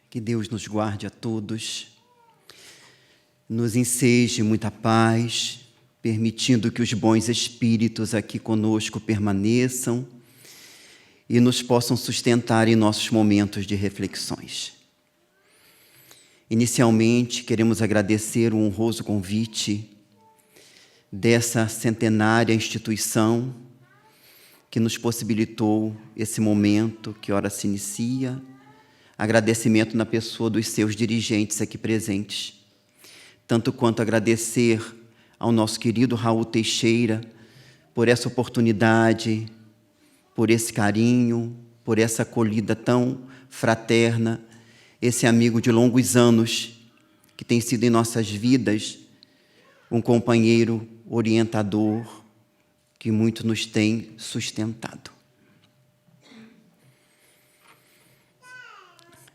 Que Deus nos guarde a todos, nos enseje muita paz, permitindo que os bons espíritos aqui conosco permaneçam e nos possam sustentar em nossos momentos de reflexões. Inicialmente, queremos agradecer o honroso convite dessa centenária instituição que nos possibilitou esse momento que ora se inicia. Agradecimento na pessoa dos seus dirigentes aqui presentes, tanto quanto agradecer ao nosso querido Raul Teixeira por essa oportunidade, por esse carinho, por essa acolhida tão fraterna, esse amigo de longos anos que tem sido em nossas vidas um companheiro orientador que muito nos tem sustentado.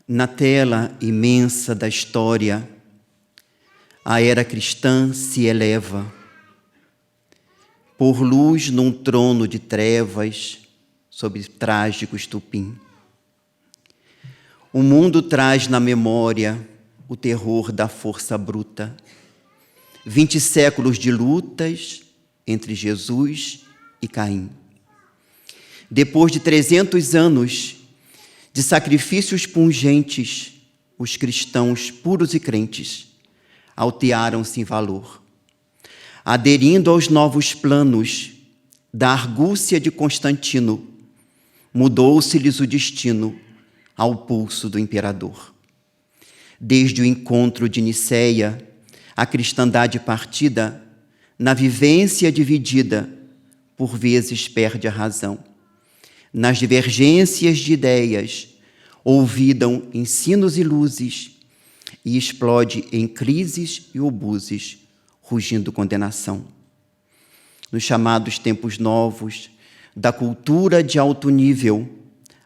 Na tela imensa da história, a era cristã se eleva, por luz num trono de trevas, sob trágico estupim. O mundo traz na memória o terror da força bruta, 20 séculos de lutas entre Jesus e Caim. Depois de 300 anos de sacrifícios pungentes, os cristãos puros e crentes altearam-se em valor, aderindo aos novos planos da argúcia de Constantino, mudou-se-lhes o destino ao pulso do imperador. Desde o encontro de Niceia, a cristandade partida, na vivência dividida, por vezes perde a razão. Nas divergências de ideias, ouvidam ensinos e luzes, e explode em crises e obuses, rugindo condenação. Nos chamados tempos novos, da cultura de alto nível,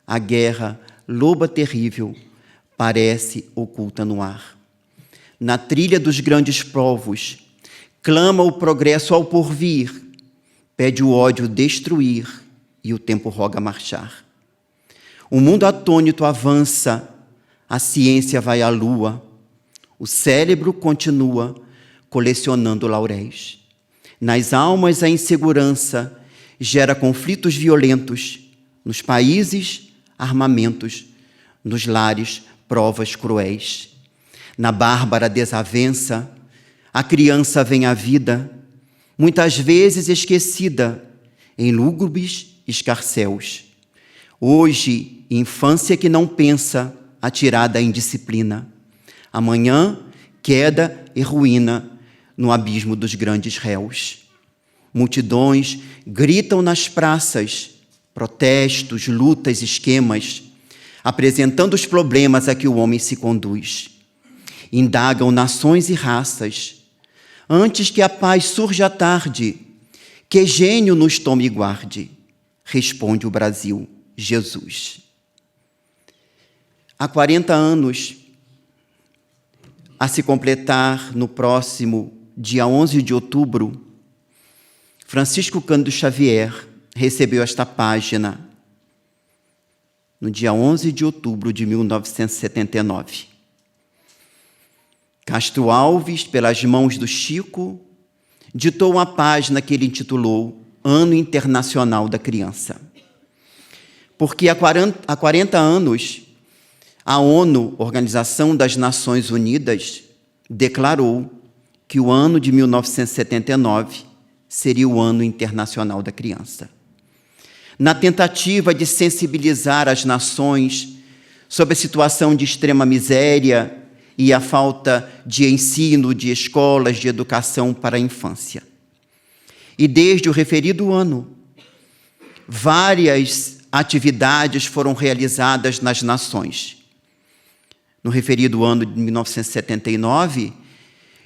a guerra, loba terrível, parece oculta no ar. Na trilha dos grandes povos, clama o progresso ao porvir, pede o ódio destruir, e o tempo roga marchar. O mundo atônito avança, a ciência vai à lua, o cérebro continua colecionando lauréis. Nas almas a insegurança gera conflitos violentos, nos países, armamentos, nos lares, provas cruéis. Na bárbara desavença, a criança vem à vida, muitas vezes esquecida, em lúgubres escarcéus. Hoje, infância que não pensa, atirada à indisciplina. Amanhã, queda e ruína no abismo dos grandes réus. Multidões gritam nas praças, protestos, lutas, esquemas, apresentando os problemas a que o homem se conduz. Indagam nações e raças, antes que a paz surja à tarde, que gênio nos tome e guarde, responde o Brasil, Jesus. Há 40 anos, a se completar no próximo dia 11 de outubro, Francisco Cândido Xavier recebeu esta página no dia 11 de outubro de 1979. Castro Alves, pelas mãos do Chico, ditou uma página que ele intitulou Ano Internacional da Criança. Porque há 40 anos, a ONU, Organização das Nações Unidas, declarou que o ano de 1979 seria o Ano Internacional da Criança. Na tentativa de sensibilizar as nações sobre a situação de extrema miséria e a falta de ensino, de escolas, de educação para a infância. E desde o referido ano, várias atividades foram realizadas nas nações. No referido ano de 1979,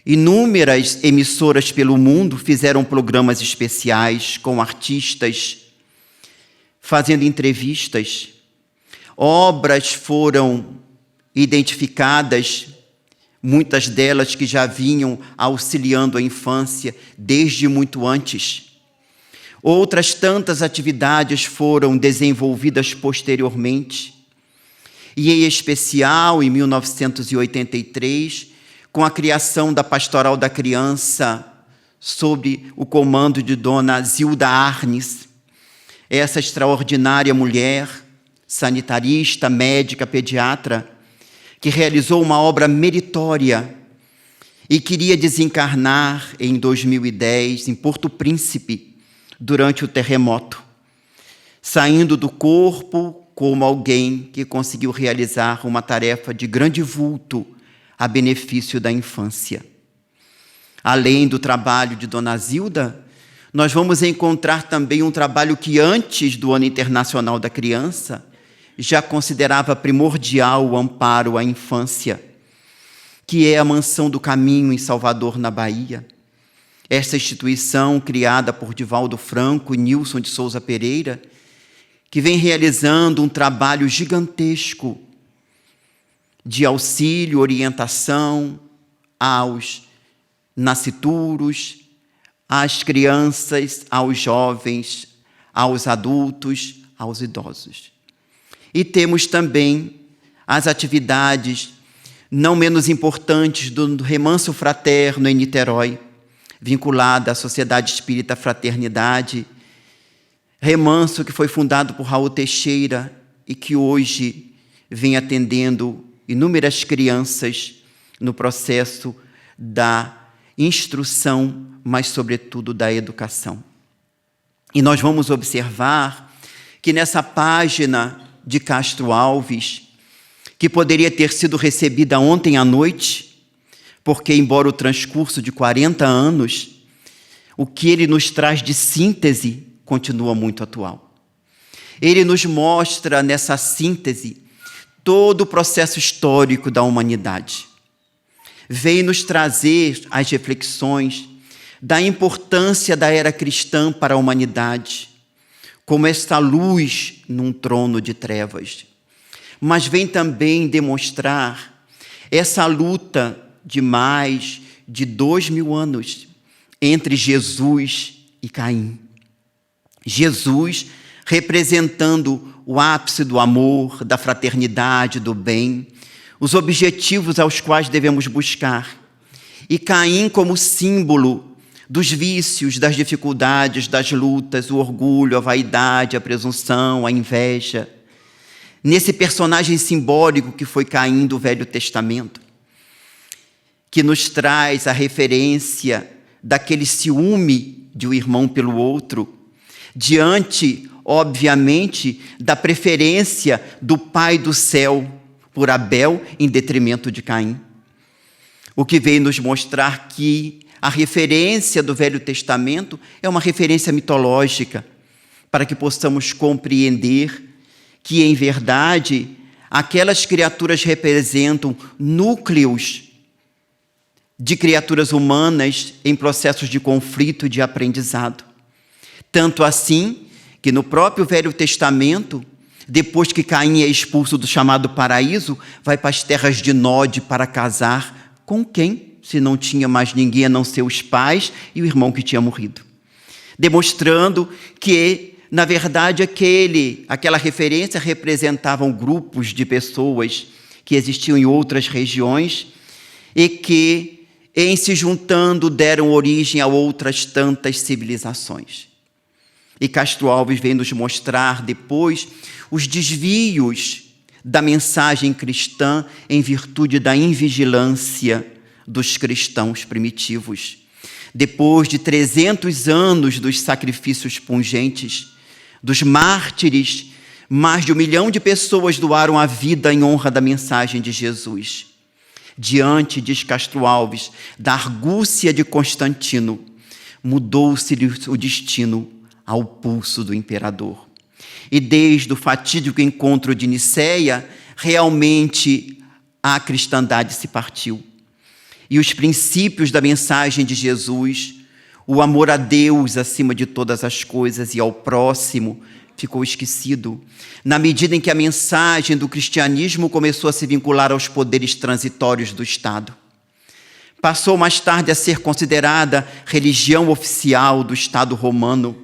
inúmeras emissoras pelo mundo fizeram programas especiais com artistas, fazendo entrevistas. Obras foram identificadas, muitas delas que já vinham auxiliando a infância desde muito antes. Outras tantas atividades foram desenvolvidas posteriormente. e em especial em 1983, com a criação da Pastoral da Criança, sob o comando de Dona Zilda Arnes, essa extraordinária mulher, sanitarista, médica, pediatra, que realizou uma obra meritória e queria desencarnar em 2010, em Porto Príncipe, durante o terremoto, saindo do corpo como alguém que conseguiu realizar uma tarefa de grande vulto a benefício da infância. Além do trabalho de Dona Zilda, nós vamos encontrar também um trabalho que antes do Ano Internacional da Criança já considerava primordial o amparo à infância, que é a Mansão do Caminho em Salvador, na Bahia. Esta instituição, criada por Divaldo Franco e Nilson de Souza Pereira, que vem realizando um trabalho gigantesco de auxílio, orientação aos nascituros, às crianças, aos jovens, aos adultos, aos idosos. E temos também as atividades não menos importantes do Remanso Fraterno em Niterói, vinculada à Sociedade Espírita Fraternidade, remanso que foi fundado por Raul Teixeira e que hoje vem atendendo inúmeras crianças no processo da instrução, mas, sobretudo, da educação. E nós vamos observar que nessa página de Castro Alves, que poderia ter sido recebida ontem à noite, porque, embora o transcurso de 40 anos, o que ele nos traz de síntese continua muito atual. Ele nos mostra, nessa síntese, todo o processo histórico da humanidade. Vem nos trazer as reflexões da importância da era cristã para a humanidade, como esta luz num trono de trevas. Mas vem também demonstrar essa luta de mais de 2000 anos entre Jesus e Caim. Jesus representando o ápice do amor, da fraternidade, do bem, os objetivos aos quais devemos buscar. E Caim como símbolo dos vícios, das dificuldades, das lutas, o orgulho, a vaidade, a presunção, a inveja. Nesse personagem simbólico que foi Caim do Velho Testamento, que nos traz a referência daquele ciúme de um irmão pelo outro, diante, obviamente, da preferência do Pai do céu por Abel em detrimento de Caim. O que veio nos mostrar que a referência do Velho Testamento é uma referência mitológica, para que possamos compreender que, em verdade, aquelas criaturas representam núcleos de criaturas humanas em processos de conflito e de aprendizado. Tanto assim que no próprio Velho Testamento, depois que Caim é expulso do chamado paraíso, vai para as terras de Nod para casar com quem? Se não tinha mais ninguém a não ser os pais e o irmão que tinha morrido. Demonstrando que, na verdade, aquela referência representavam grupos de pessoas que existiam em outras regiões e que, em se juntando, deram origem a outras tantas civilizações. E Castro Alves vem nos mostrar depois os desvios da mensagem cristã em virtude da invigilância dos cristãos primitivos. Depois de 300 anos dos sacrifícios pungentes, dos mártires, mais de 1 milhão de pessoas doaram a vida em honra da mensagem de Jesus. Diante, diz Castro Alves, da argúcia de Constantino, mudou-se o destino ao pulso do imperador. E desde o fatídico encontro de Nicéia, realmente a cristandade se partiu. E os princípios da mensagem de Jesus, o amor a Deus acima de todas as coisas e ao próximo, ficou esquecido, na medida em que a mensagem do cristianismo começou a se vincular aos poderes transitórios do Estado. Passou mais tarde a ser considerada religião oficial do Estado romano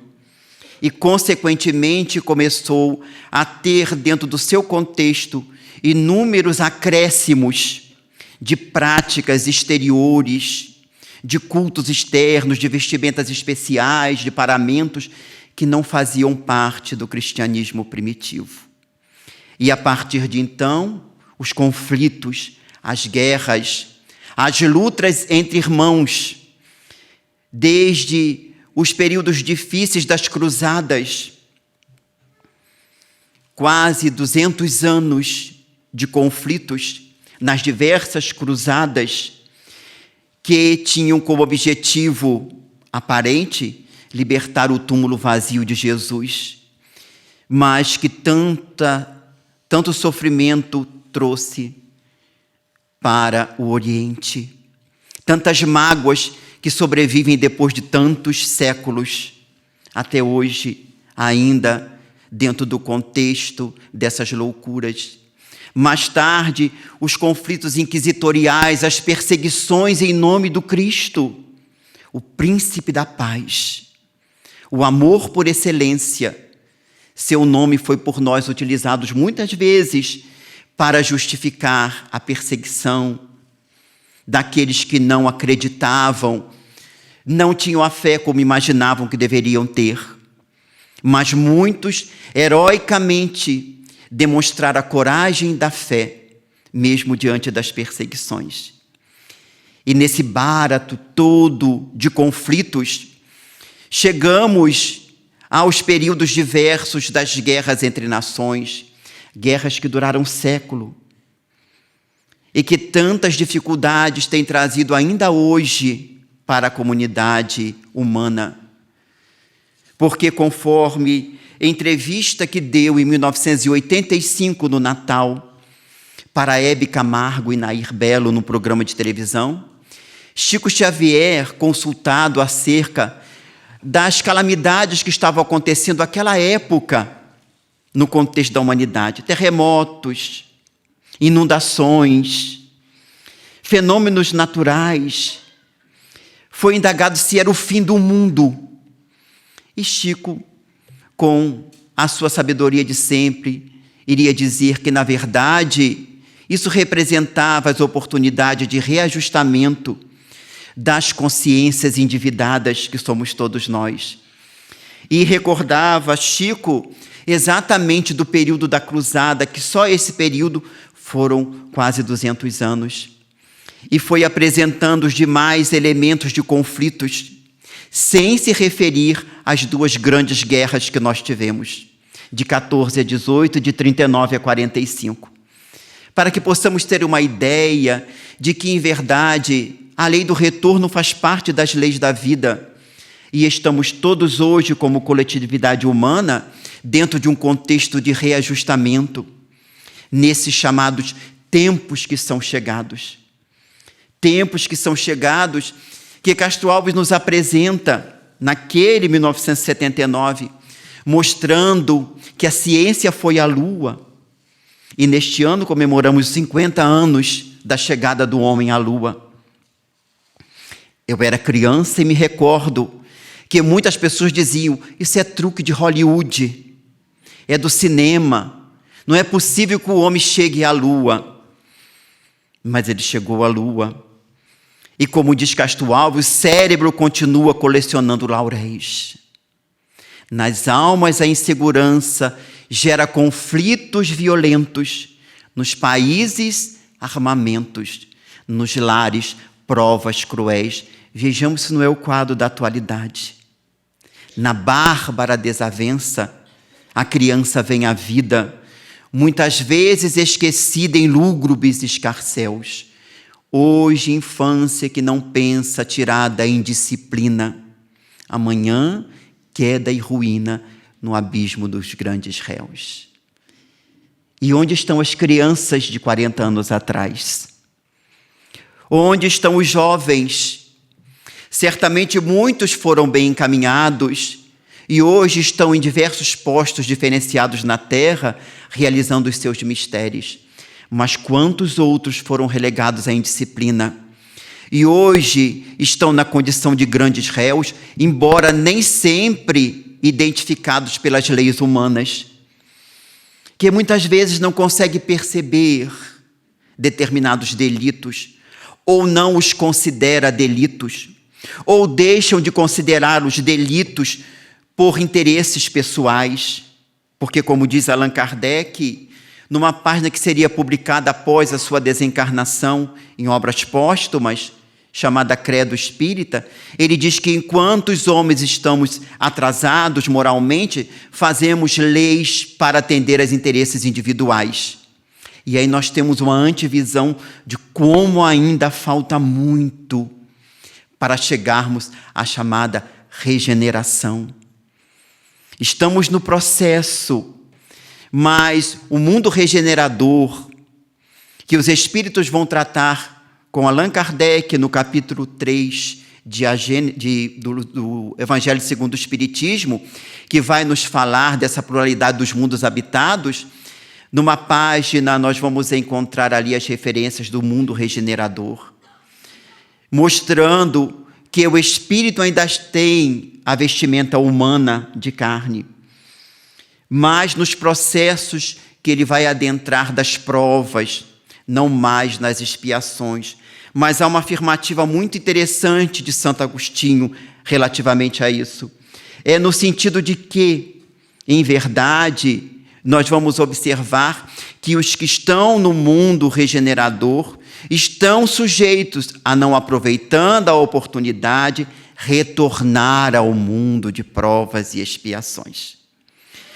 e, consequentemente, começou a ter dentro do seu contexto inúmeros acréscimos de práticas exteriores, de cultos externos, de vestimentas especiais, de paramentos que não faziam parte do cristianismo primitivo. E a partir de então, os conflitos, as guerras, as lutas entre irmãos, desde os períodos difíceis das cruzadas, quase 200 anos de conflitos nas diversas cruzadas, que tinham como objetivo aparente libertar o túmulo vazio de Jesus, mas que tanto sofrimento trouxe para o Oriente, tantas mágoas que sobrevivem depois de tantos séculos, até hoje, ainda dentro do contexto dessas loucuras. Mais tarde, os conflitos inquisitoriais, as perseguições em nome do Cristo, o príncipe da paz, o amor por excelência. Seu nome foi por nós utilizado muitas vezes para justificar a perseguição daqueles que não acreditavam, não tinham a fé como imaginavam que deveriam ter. Mas muitos, heroicamente, demonstraram a coragem da fé, mesmo diante das perseguições. E nesse bárato todo de conflitos, chegamos aos períodos diversos das guerras entre nações, guerras que duraram um século, e que tantas dificuldades têm trazido ainda hoje para a comunidade humana. Porque, conforme entrevista que deu em 1985, no Natal, para Hebe Camargo e Nair Belo, no programa de televisão, Chico Xavier, consultado acerca das calamidades que estavam acontecendo naquela época, no contexto da humanidade, terremotos, inundações, fenômenos naturais, foi indagado se era o fim do mundo. E Chico, com a sua sabedoria de sempre, iria dizer que, na verdade, isso representava as oportunidades de reajustamento das consciências endividadas que somos todos nós. E recordava Chico exatamente do período da cruzada, que só esse período foram quase 200 anos. E foi apresentando os demais elementos de conflitos, sem se referir às duas grandes guerras que nós tivemos, de 14 a 18, de 39 a 45. Para que possamos ter uma ideia de que, em verdade, a lei do retorno faz parte das leis da vida, e estamos todos hoje, como coletividade humana, dentro de um contexto de reajustamento, nesses chamados tempos que são chegados. Tempos que são chegados, que Castro Alves nos apresenta naquele 1979, mostrando que a ciência foi à Lua. E neste ano comemoramos 50 anos da chegada do homem à Lua. Eu era criança e me recordo que muitas pessoas diziam: isso é truque de Hollywood, é do cinema, não é possível que o homem chegue à Lua. Mas ele chegou à Lua. E como diz Castro Alves, o cérebro continua colecionando lauréis. Nas almas, a insegurança gera conflitos violentos. Nos países, armamentos. Nos lares, provas cruéis. Vejamos se não é o quadro da atualidade. Na bárbara desavença, a criança vem à vida, muitas vezes esquecida em lúgubres escarcéus. Hoje, infância que não pensa, tirada em disciplina. Amanhã, queda e ruína no abismo dos grandes réus. E onde estão as crianças de 40 anos atrás? Onde estão os jovens? Certamente muitos foram bem encaminhados e hoje estão em diversos postos diferenciados na terra, realizando os seus mistérios. Mas quantos outros foram relegados à indisciplina? E hoje estão na condição de grandes réus, embora nem sempre identificados pelas leis humanas. que muitas vezes não consegue perceber determinados delitos, ou não os considera delitos, ou deixam de considerar os delitos por interesses pessoais, porque, como diz Allan Kardec, numa página que seria publicada após a sua desencarnação em obras póstumas, chamada Credo Espírita, ele diz que enquanto os homens estamos atrasados moralmente, fazemos leis para atender aos interesses individuais. E aí nós temos uma antevisão de como ainda falta muito para chegarmos à chamada regeneração. Estamos no processo, mas o mundo regenerador, que os espíritos vão tratar com Allan Kardec no capítulo 3 do Evangelho segundo o Espiritismo, que vai nos falar dessa pluralidade dos mundos habitados. Numa página nós vamos encontrar ali as referências do mundo regenerador, mostrando que o espírito ainda tem a vestimenta humana de carne, mas nos processos que ele vai adentrar das provas, não mais nas expiações. Mas há uma afirmativa muito interessante de Santo Agostinho relativamente a isso. É no sentido de que, em verdade, nós vamos observar que os que estão no mundo regenerador estão sujeitos a, não aproveitando a oportunidade, retornar ao mundo de provas e expiações.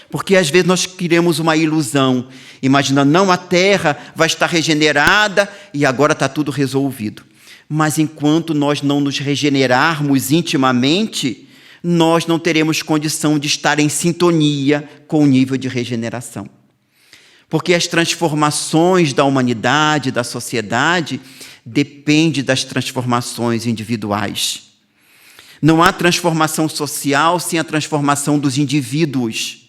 Porque às vezes nós queremos uma ilusão, imaginando, não, a terra vai estar regenerada e agora está tudo resolvido. Mas enquanto nós não nos regenerarmos intimamente, nós não teremos condição de estar em sintonia com o nível de regeneração. Porque as transformações da humanidade, da sociedade, dependem das transformações individuais. Não há transformação social sem a transformação dos indivíduos.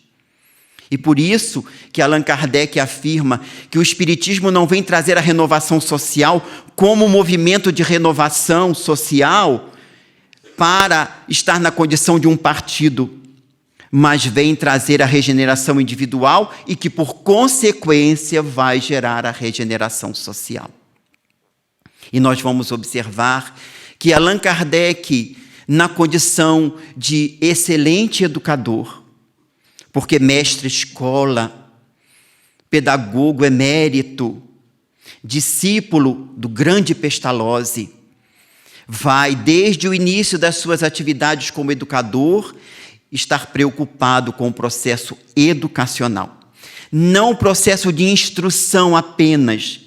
E por isso que Allan Kardec afirma que o Espiritismo não vem trazer a renovação social como um movimento de renovação social para estar na condição de um partido, mas vem trazer a regeneração individual e que, por consequência, vai gerar a regeneração social. E nós vamos observar que Allan Kardec, na condição de excelente educador, porque mestre escola, pedagogo emérito, discípulo do grande Pestalozzi, vai, desde o início das suas atividades como educador, estar preocupado com o processo educacional. Não o processo de instrução apenas,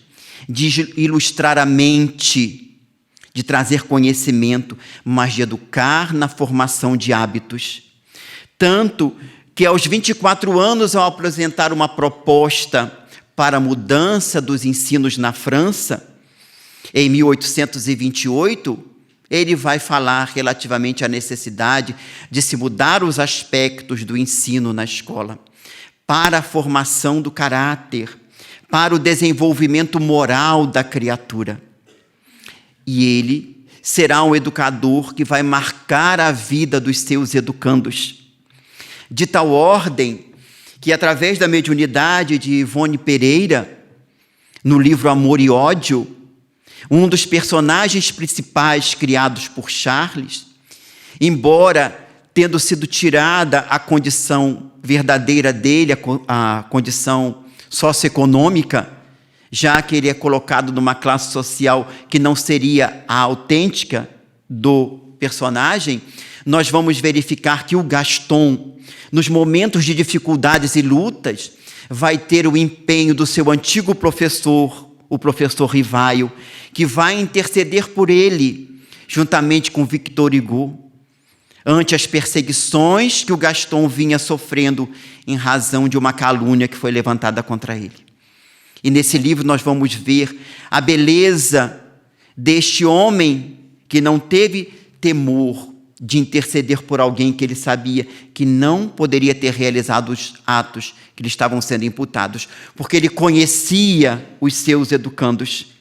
de ilustrar a mente, de trazer conhecimento, mas de educar na formação de hábitos. Tanto que aos 24 anos, ao apresentar uma proposta para a mudança dos ensinos na França, em 1828, ele vai falar relativamente à necessidade de se mudar os aspectos do ensino na escola, para a formação do caráter, para o desenvolvimento moral da criatura. E ele será um educador que vai marcar a vida dos seus educandos, de tal ordem que, através da mediunidade de Ivone Pereira, no livro Amor e Ódio, um dos personagens principais criados por Charles, embora tendo sido tirada a condição verdadeira dele, a condição socioeconômica, já que ele é colocado numa classe social que não seria a autêntica do personagem, nós vamos verificar que o Gaston, nos momentos de dificuldades e lutas, vai ter o empenho do seu antigo professor, o professor Rivaio, que vai interceder por ele, juntamente com Victor Hugo, ante as perseguições que o Gaston vinha sofrendo em razão de uma calúnia que foi levantada contra ele. E nesse livro nós vamos ver a beleza deste homem que não teve temor de interceder por alguém que ele sabia que não poderia ter realizado os atos que lhe estavam sendo imputados, porque ele conhecia os seus educandos,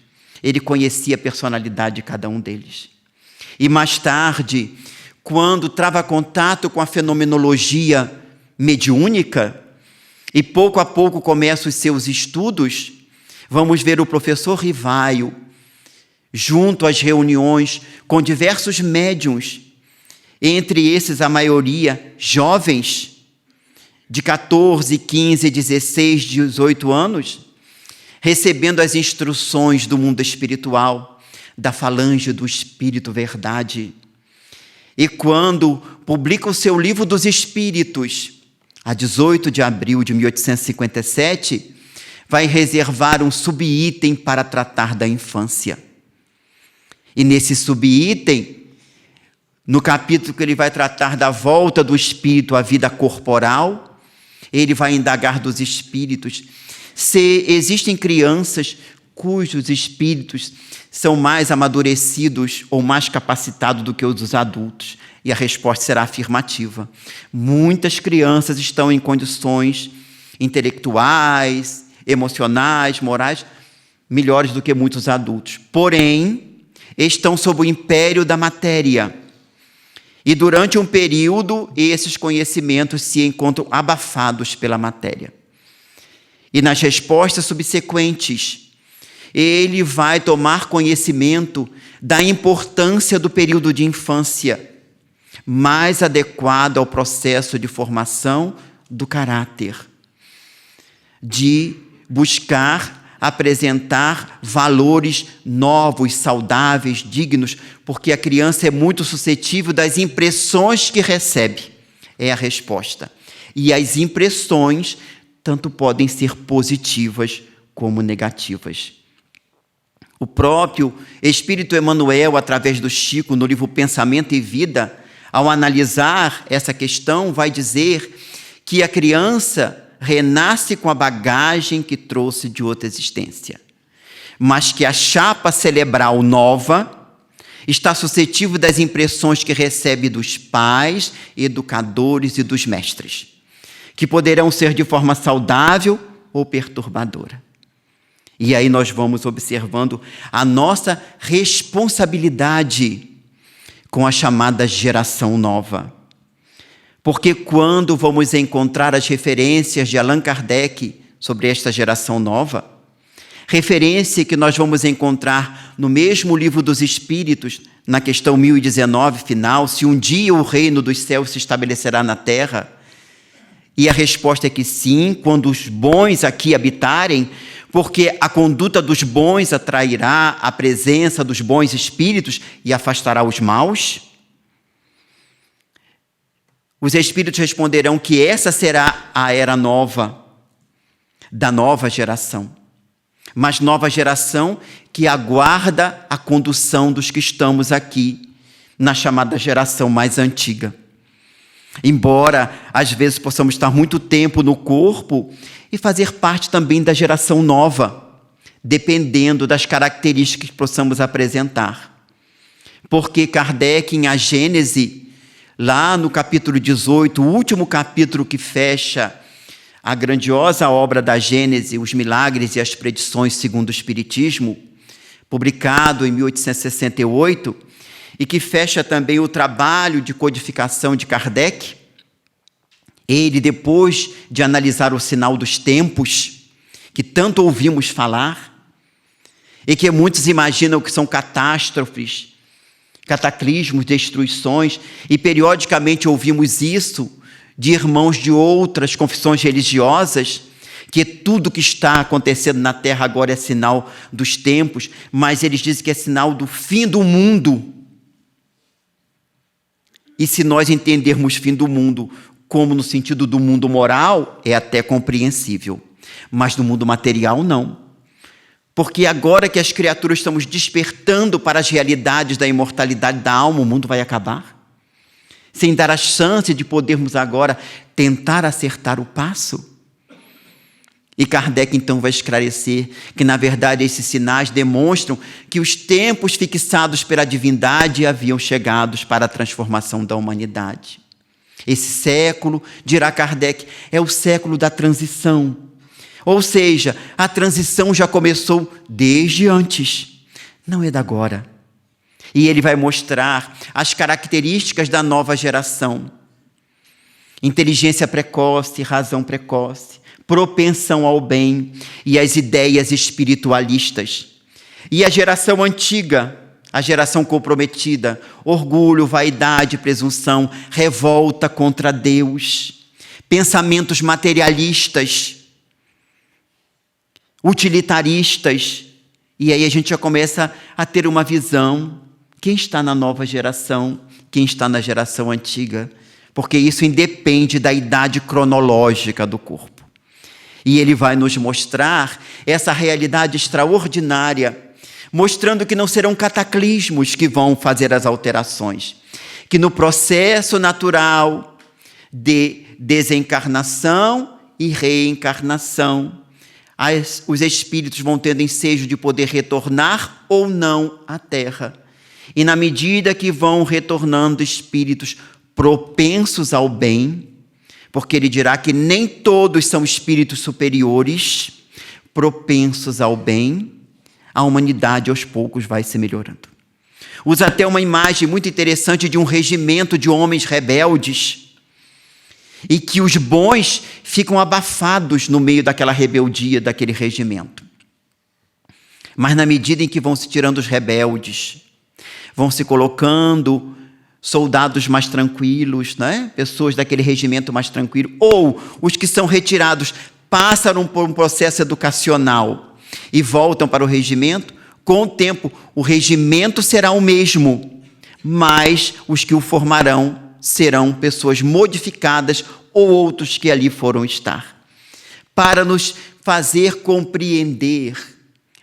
ele conhecia a personalidade de cada um deles. E mais tarde, quando trava contato com a fenomenologia mediúnica, e pouco a pouco começa os seus estudos, vamos ver o professor Rivaio, junto às reuniões com diversos médiuns, entre esses a maioria jovens, de 14, 15, 16, 18 anos, recebendo as instruções do mundo espiritual, da falange do Espírito Verdade. E quando publica o seu Livro dos Espíritos, a 18 de abril de 1857, vai reservar um subitem para tratar da infância. E nesse subitem, no capítulo que ele vai tratar da volta do espírito à vida corporal, ele vai indagar dos espíritos se existem crianças cujos espíritos são mais amadurecidos ou mais capacitados do que os dos adultos. E a resposta será afirmativa. Muitas crianças estão em condições intelectuais, emocionais, morais, melhores do que muitos adultos. Porém, estão sob o império da matéria. E durante um período, esses conhecimentos se encontram abafados pela matéria. E nas respostas subsequentes, ele vai tomar conhecimento da importância do período de infância, mais adequado ao processo de formação do caráter, de buscar apresentar valores novos, saudáveis, dignos, porque a criança é muito suscetível das impressões que recebe. É a resposta. E as impressões tanto podem ser positivas como negativas. O próprio Espírito Emmanuel, através do Chico, no livro Pensamento e Vida, ao analisar essa questão, vai dizer que a criança renasce com a bagagem que trouxe de outra existência, mas que a chapa cerebral nova está suscetível das impressões que recebe dos pais, educadores e dos mestres, que poderão ser de forma saudável ou perturbadora. E aí nós vamos observando a nossa responsabilidade com a chamada geração nova. Porque quando vamos encontrar as referências de Allan Kardec sobre esta geração nova, referência que nós vamos encontrar no mesmo Livro dos Espíritos, na questão 1019 final, se um dia o reino dos céus se estabelecerá na terra, e a resposta é que sim, quando os bons aqui habitarem, porque a conduta dos bons atrairá a presença dos bons espíritos e afastará os maus. Os espíritos responderão que essa será a era nova, da nova geração. Mas nova geração que aguarda a condução dos que estamos aqui, na chamada geração mais antiga. Embora, às vezes, possamos estar muito tempo no corpo e fazer parte também da geração nova, dependendo das características que possamos apresentar. Porque Kardec, em A Gênese, lá no capítulo 18, o último capítulo que fecha a grandiosa obra da Gênese, Os Milagres e as Predições segundo o Espiritismo, publicado em 1868, e que fecha também o trabalho de codificação de Kardec, ele, depois de analisar o sinal dos tempos, que tanto ouvimos falar, e que muitos imaginam que são catástrofes, cataclismos, destruições, e periodicamente ouvimos isso de irmãos de outras confissões religiosas, que tudo que está acontecendo na Terra agora é sinal dos tempos, mas eles dizem que é sinal do fim do mundo. E se nós entendermos fim do mundo como no sentido do mundo moral, é até compreensível. Mas no mundo material, não. Porque agora que as criaturas estamos despertando para as realidades da imortalidade da alma, o mundo vai acabar. Sem dar a chance de podermos agora tentar acertar o passo. E Kardec então vai esclarecer que, na verdade, esses sinais demonstram que os tempos fixados pela divindade haviam chegado para a transformação da humanidade. Esse século, dirá Kardec, é o século da transição. Ou seja, a transição já começou desde antes, não é da agora. E ele vai mostrar as características da nova geração. Inteligência precoce, razão precoce, propensão ao bem e as ideias espiritualistas. E a geração antiga, a geração comprometida, orgulho, vaidade, presunção, revolta contra Deus, pensamentos materialistas, utilitaristas. E aí a gente já começa a ter uma visão, quem está na nova geração, quem está na geração antiga, porque isso independe da idade cronológica do corpo. E ele vai nos mostrar essa realidade extraordinária, mostrando que não serão cataclismos que vão fazer as alterações, que no processo natural de desencarnação e reencarnação, os espíritos vão tendo ensejo de poder retornar ou não à Terra. E na medida que vão retornando espíritos propensos ao bem, porque ele dirá que nem todos são espíritos superiores, propensos ao bem, a humanidade aos poucos vai se melhorando. Usa até uma imagem muito interessante de um regimento de homens rebeldes, e que os bons ficam abafados no meio daquela rebeldia, daquele regimento. Mas na medida em que vão se tirando os rebeldes, vão se colocando soldados mais tranquilos, né? Pessoas daquele regimento mais tranquilo, ou os que são retirados passam por um processo educacional e voltam para o regimento, com o tempo o regimento será o mesmo, mas os que o formarão serão pessoas modificadas ou outros que ali foram estar, para nos fazer compreender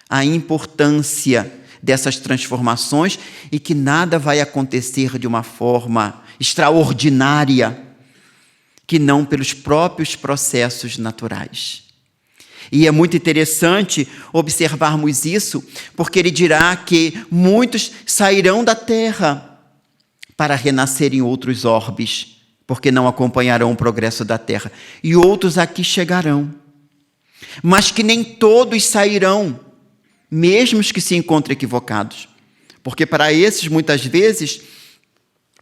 a importância dessas transformações e que nada vai acontecer de uma forma extraordinária, que não pelos próprios processos naturais. E é muito interessante observarmos isso, porque ele dirá que muitos sairão da terra para renascer em outros orbes, porque não acompanharão o progresso da terra, e outros aqui chegarão, mas que nem todos sairão, mesmo os que se encontram equivocados, porque para esses, muitas vezes,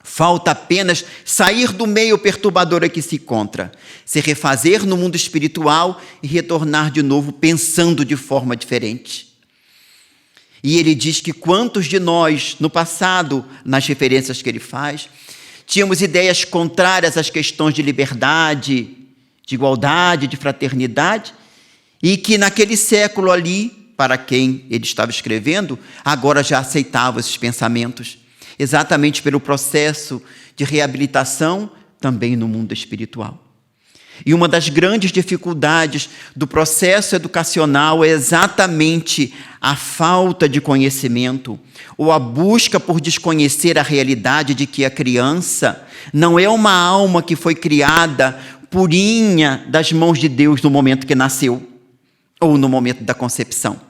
falta apenas sair do meio perturbador a que se encontra, se refazer no mundo espiritual e retornar de novo pensando de forma diferente. E ele diz que quantos de nós, no passado, nas referências que ele faz, tínhamos ideias contrárias às questões de liberdade, de igualdade, de fraternidade, e que naquele século ali, para quem ele estava escrevendo, agora já aceitava esses pensamentos, exatamente pelo processo de reabilitação também no mundo espiritual. E uma das grandes dificuldades do processo educacional é exatamente a falta de conhecimento, ou a busca por desconhecer a realidade de que a criança não é uma alma que foi criada purinha das mãos de Deus no momento que nasceu, ou no momento da concepção.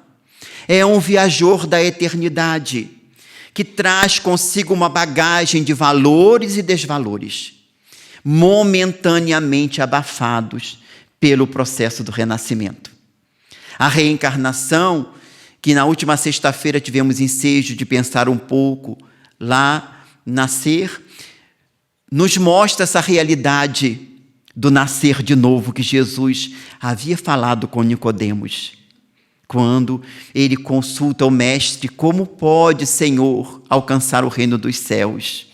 É um viajor da eternidade, que traz consigo uma bagagem de valores e desvalores, momentaneamente abafados pelo processo do renascimento. A reencarnação, que na última sexta-feira tivemos ensejo de pensar um pouco lá, nascer, nos mostra essa realidade do nascer de novo que Jesus havia falado com Nicodemos, quando ele consulta o mestre: como pode, Senhor, alcançar o reino dos céus?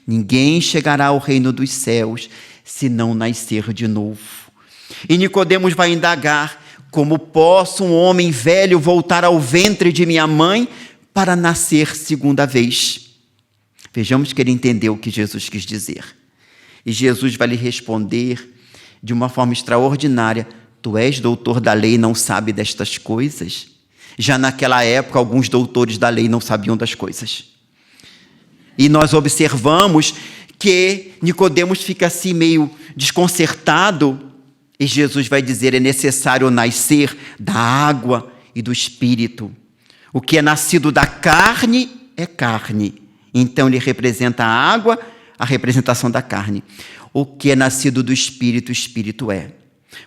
Ninguém chegará ao reino dos céus se não nascer de novo. E Nicodemos vai indagar: como posso um homem velho voltar ao ventre de minha mãe para nascer segunda vez? Vejamos que ele entendeu o que Jesus quis dizer. E Jesus vai lhe responder de uma forma extraordinária: tu és doutor da lei e não sabe destas coisas? Já naquela época, alguns doutores da lei não sabiam das coisas. E nós observamos que Nicodemos fica assim meio desconcertado, e Jesus vai dizer: é necessário nascer da água e do Espírito. O que é nascido da carne é carne. Então ele representa a água, a representação da carne. O que é nascido do Espírito, o Espírito é.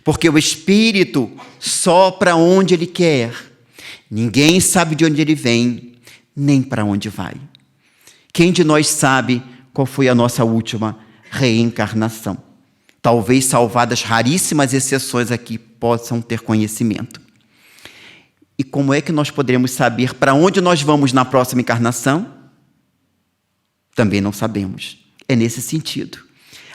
Porque o Espírito sopra onde ele quer. Ninguém sabe de onde ele vem, nem para onde vai. Quem de nós sabe qual foi a nossa última reencarnação? talvez salvadas raríssimas exceções aqui possam ter conhecimento. E como é que nós poderemos saber para onde nós vamos na próxima encarnação? Também não sabemos. É nesse sentido.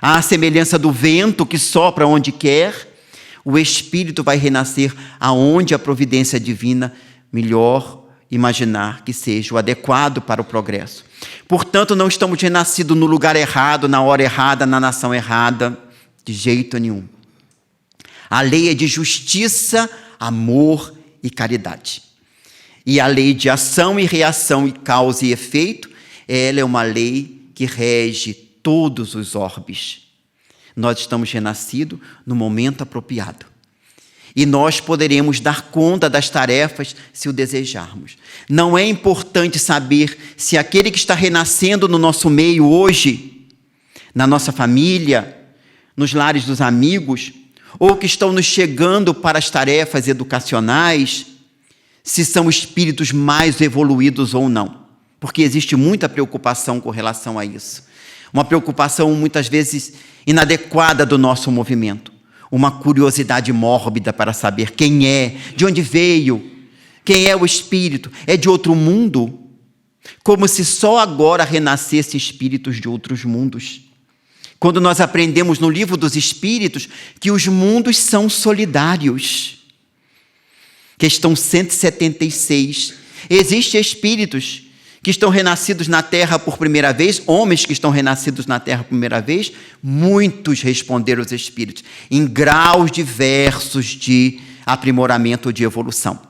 À semelhança do vento que sopra onde quer, o espírito vai renascer aonde a providência divina melhor imaginar que seja o adequado para o progresso. Portanto, não estamos renascidos no lugar errado, na hora errada, na nação errada, de jeito nenhum. A lei é de justiça, amor e caridade. E a lei de ação e reação e causa e efeito, ela é uma lei que rege todos os orbes. Nós estamos renascidos no momento apropriado. E nós poderemos dar conta das tarefas se o desejarmos. Não é importante saber se aquele que está renascendo no nosso meio hoje, na nossa família, nos lares dos amigos, ou que estão nos chegando para as tarefas educacionais, se são espíritos mais evoluídos ou não. Porque existe muita preocupação com relação a isso. Uma preocupação muitas vezes inadequada do nosso movimento. Uma curiosidade mórbida para saber quem é, de onde veio, quem é o espírito. É de outro mundo? Como se só agora renascessem espíritos de outros mundos. Quando nós aprendemos no livro dos Espíritos que os mundos são solidários. Questão 176. Existem espíritos que estão renascidos na Terra por primeira vez, homens que estão renascidos na Terra por primeira vez, muitos responderam os espíritos, em graus diversos de aprimoramento ou de evolução.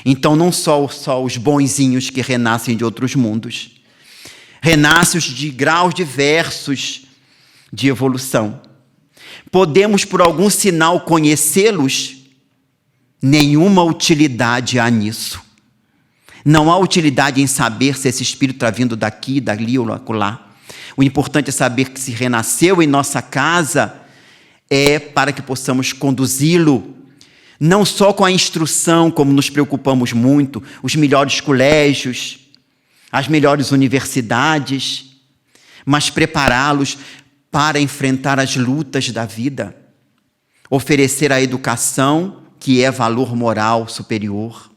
Então, não só os bonzinhos que renascem de outros mundos, renascem de graus diversos de evolução. Podemos, por algum sinal, conhecê-los? Nenhuma utilidade há nisso. Não há utilidade em saber se esse espírito está vindo daqui, dali ou lá. O importante é saber que se renasceu em nossa casa é para que possamos conduzi-lo, não só com a instrução, como nos preocupamos muito, os melhores colégios, as melhores universidades, mas prepará-los para enfrentar as lutas da vida, oferecer a educação, que é valor moral superior.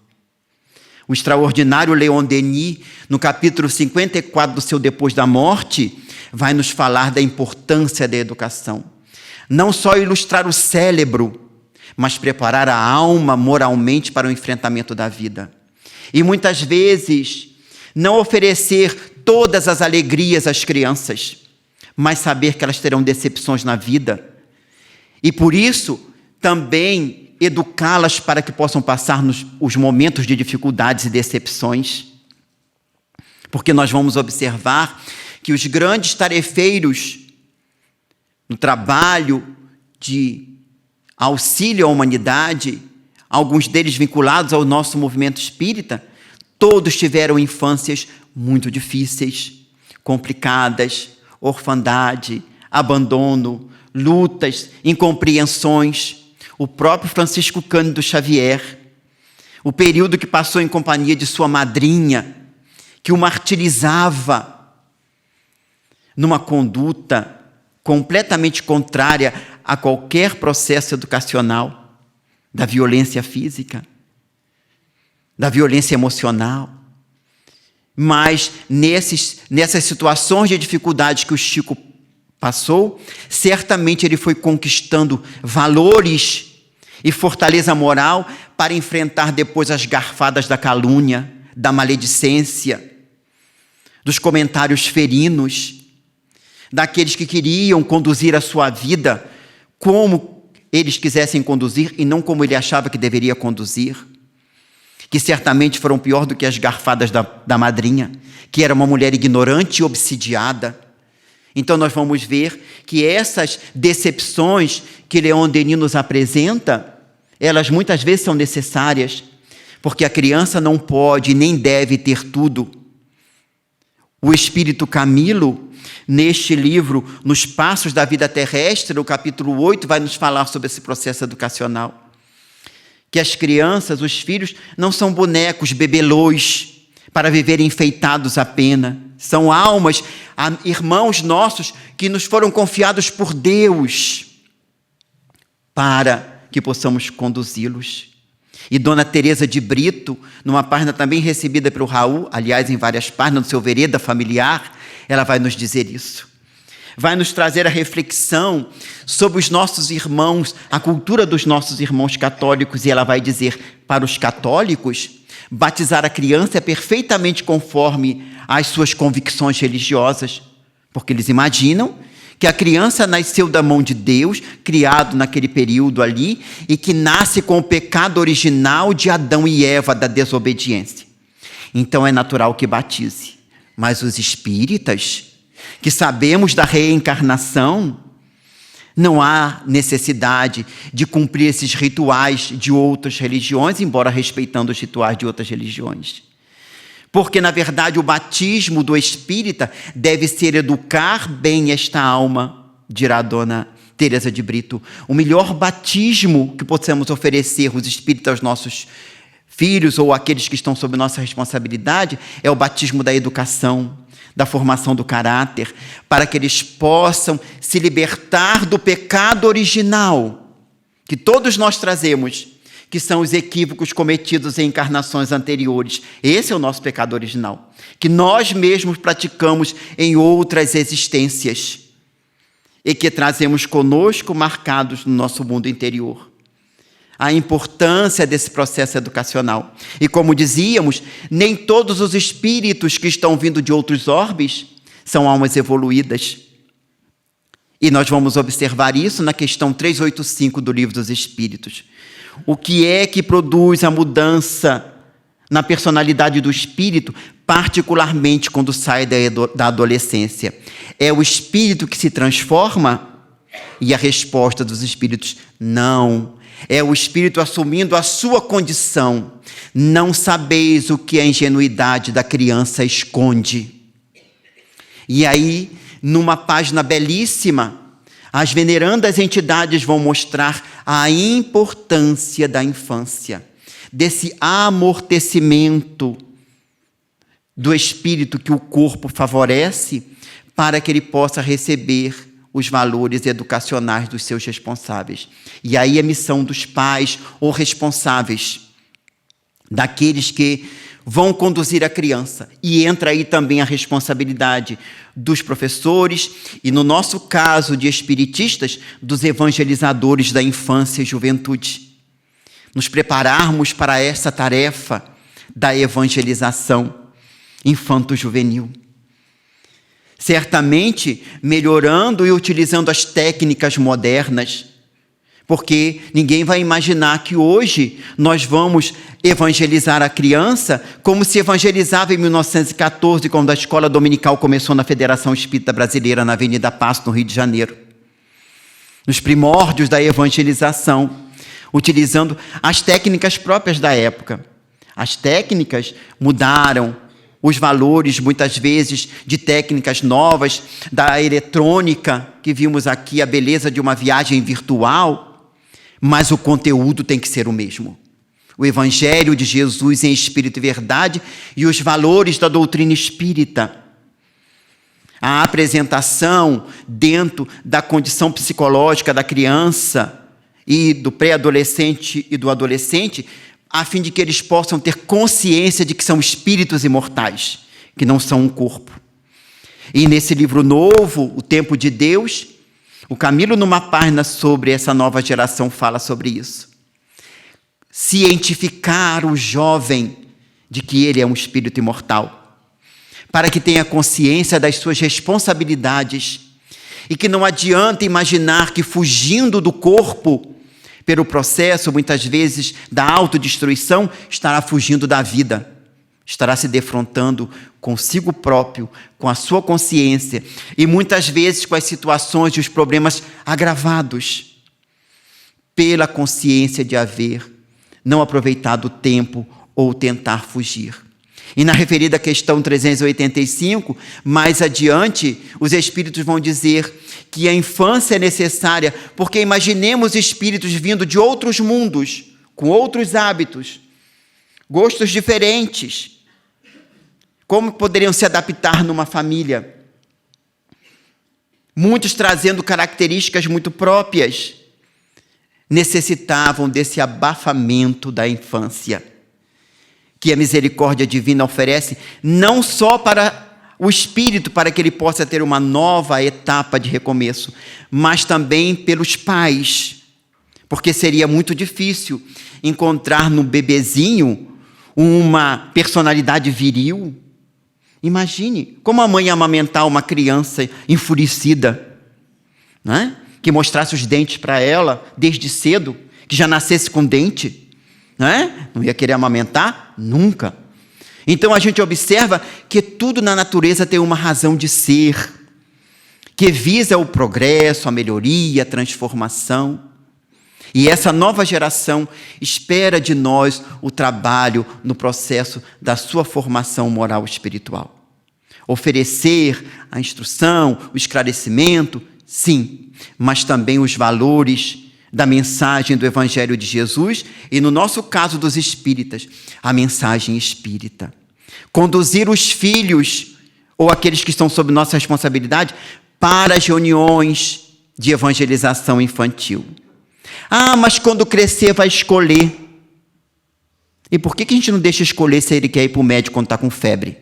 O extraordinário Leon Denis, no capítulo 54 do seu Depois da Morte, vai nos falar da importância da educação. Não só ilustrar o cérebro, mas preparar a alma moralmente para o enfrentamento da vida. E muitas vezes, não oferecer todas as alegrias às crianças, mas saber que elas terão decepções na vida. E por isso, também educá-las para que possam passar os momentos de dificuldades e decepções. Porque nós vamos observar que os grandes tarefeiros no trabalho de auxílio à humanidade, alguns deles vinculados ao nosso movimento espírita, todos tiveram infâncias muito difíceis, complicadas, orfandade, abandono, lutas, incompreensões. O próprio Francisco Cândido Xavier, o período que passou em companhia de sua madrinha, que o martirizava numa conduta completamente contrária a qualquer processo educacional, da violência física, da violência emocional. Mas nessas situações de dificuldade que o Chico passou, certamente ele foi conquistando valores e fortaleza moral para enfrentar depois as garfadas da calúnia, da maledicência, dos comentários ferinos, daqueles que queriam conduzir a sua vida como eles quisessem conduzir e não como ele achava que deveria conduzir, que certamente foram pior do que as garfadas da madrinha, que era uma mulher ignorante e obsidiada. Então nós vamos ver que essas decepções que Leon Denis nos apresenta, elas muitas vezes são necessárias, porque a criança não pode nem deve ter tudo. O Espírito Camilo, neste livro, Nos Passos da Vida Terrestre, no capítulo 8, vai nos falar sobre esse processo educacional. Que as crianças, os filhos, não são bonecos, bebelôs, para viverem enfeitados apenas. São almas, irmãos nossos, que nos foram confiados por Deus. para que possamos conduzi-los. E Dona Teresa de Brito, numa página também recebida pelo Raul, aliás, em várias páginas do seu Vereda Familiar, ela vai nos dizer isso. Vai nos trazer a reflexão sobre os nossos irmãos, a cultura dos nossos irmãos católicos, e ela vai dizer, para os católicos, batizar a criança é perfeitamente conforme às suas convicções religiosas, porque eles imaginam que a criança nasceu da mão de Deus, criado naquele período ali, e que nasce com o pecado original de Adão e Eva, da desobediência. Então é natural que batize. Mas os espíritas, que sabemos da reencarnação, não há necessidade de cumprir esses rituais de outras religiões, embora respeitando os rituais de outras religiões. Porque, na verdade, o batismo do espírita deve ser educar bem esta alma, dirá a Dona Teresa de Brito. O melhor batismo que possamos oferecer os espíritas aos nossos filhos ou aqueles que estão sob nossa responsabilidade é o batismo da educação, da formação do caráter, para que eles possam se libertar do pecado original que todos nós trazemos, que são os equívocos cometidos em encarnações anteriores. Esse é o nosso pecado original, que nós mesmos praticamos em outras existências e que trazemos conosco marcados no nosso mundo interior. A importância desse processo educacional. E como dizíamos, nem todos os espíritos que estão vindo de outros orbes são almas evoluídas. E nós vamos observar isso na questão 385 do Livro dos Espíritos. O que é que produz a mudança na personalidade do espírito, particularmente quando sai da adolescência? É o espírito que se transforma? E a resposta dos espíritos, não. É o espírito assumindo a sua condição. Não sabeis o que a ingenuidade da criança esconde. E aí, numa página belíssima, as venerandas entidades vão mostrar a importância da infância, desse amortecimento do espírito que o corpo favorece para que ele possa receber os valores educacionais dos seus responsáveis. E aí a missão dos pais ou responsáveis, daqueles que vão conduzir a criança. E entra aí também a responsabilidade dos professores e, no nosso caso de espiritistas, dos evangelizadores da infância e juventude. Nos prepararmos para essa tarefa da evangelização infanto-juvenil. Certamente melhorando e utilizando as técnicas modernas, porque ninguém vai imaginar que hoje nós vamos evangelizar a criança como se evangelizava em 1914, quando a escola dominical começou na Federação Espírita Brasileira, na Avenida Pasto, no Rio de Janeiro. Nos primórdios da evangelização, utilizando as técnicas próprias da época. As técnicas mudaram, os valores, muitas vezes, de técnicas novas, da eletrônica, que vimos aqui, a beleza de uma viagem virtual, mas o conteúdo tem que ser o mesmo. O Evangelho de Jesus em espírito e verdade e os valores da doutrina espírita. A apresentação dentro da condição psicológica da criança e do pré-adolescente e do adolescente, a fim de que eles possam ter consciência de que são espíritos imortais, que não são um corpo. E nesse livro novo, O Tempo de Deus, o Camilo, numa página sobre essa nova geração, fala sobre isso. Cientificar o jovem de que ele é um espírito imortal, para que tenha consciência das suas responsabilidades e que não adianta imaginar que fugindo do corpo, pelo processo, muitas vezes, da autodestruição, estará fugindo da vida, estará se defrontando consigo próprio, com a sua consciência e muitas vezes com as situações e os problemas agravados pela consciência de haver não aproveitado o tempo ou tentar fugir. E na referida questão 385, mais adiante, os espíritos vão dizer que a infância é necessária, porque imaginemos espíritos vindo de outros mundos, com outros hábitos, gostos diferentes. Como poderiam se adaptar numa família? Muitos trazendo características muito próprias. necessitavam desse abafamento da infância, que a misericórdia divina oferece não só para o espírito, para que ele possa ter uma nova etapa de recomeço, mas também pelos pais, porque seria muito difícil encontrar no bebezinho uma personalidade viril. Imagine como a mãe amamentar uma criança enfurecida, né? Que mostrasse os dentes para ela desde cedo, que já nascesse com dente, né? Não ia querer amamentar? Nunca. Então a gente observa que tudo na natureza tem uma razão de ser, que visa o progresso, a melhoria, a transformação. E essa nova geração espera de nós o trabalho no processo da sua formação moral e espiritual. Oferecer a instrução, o esclarecimento, sim, mas também os valores da mensagem do Evangelho de Jesus e, no nosso caso dos espíritas, a mensagem espírita. Conduzir os filhos, ou aqueles que estão sob nossa responsabilidade, para as reuniões de evangelização infantil. Ah, mas quando crescer vai escolher. E por que a gente não deixa escolher se ele quer ir para o médico quando está com febre?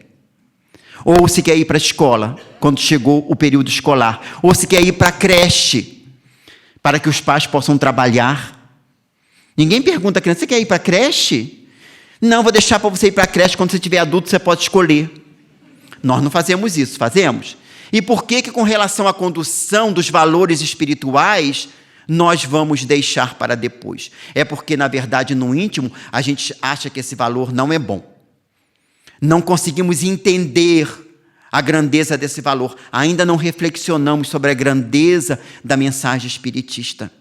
Ou se quer ir para a escola, quando chegou o período escolar? Ou se quer ir para a creche, para que os pais possam trabalhar? Ninguém pergunta à criança, você quer ir para a creche? Não, vou deixar para você ir para a creche, quando você tiver adulto você pode escolher. Nós não fazemos isso, fazemos? E por que com relação à condução dos valores espirituais, nós vamos deixar para depois? É porque, na verdade, no íntimo, a gente acha que esse valor não é bom. Não conseguimos entender a grandeza desse valor. Ainda não reflexionamos sobre a grandeza da mensagem espiritista,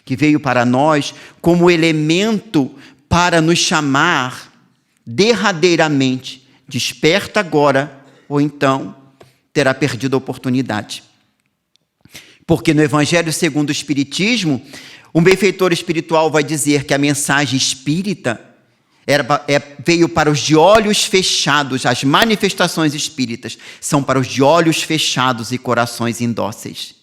que veio para nós como elemento para nos chamar derradeiramente, desperta agora, ou então terá perdido a oportunidade. Porque no Evangelho segundo o Espiritismo, um benfeitor espiritual vai dizer que a mensagem espírita veio para os de olhos fechados. As manifestações espíritas são para os de olhos fechados e corações indóceis.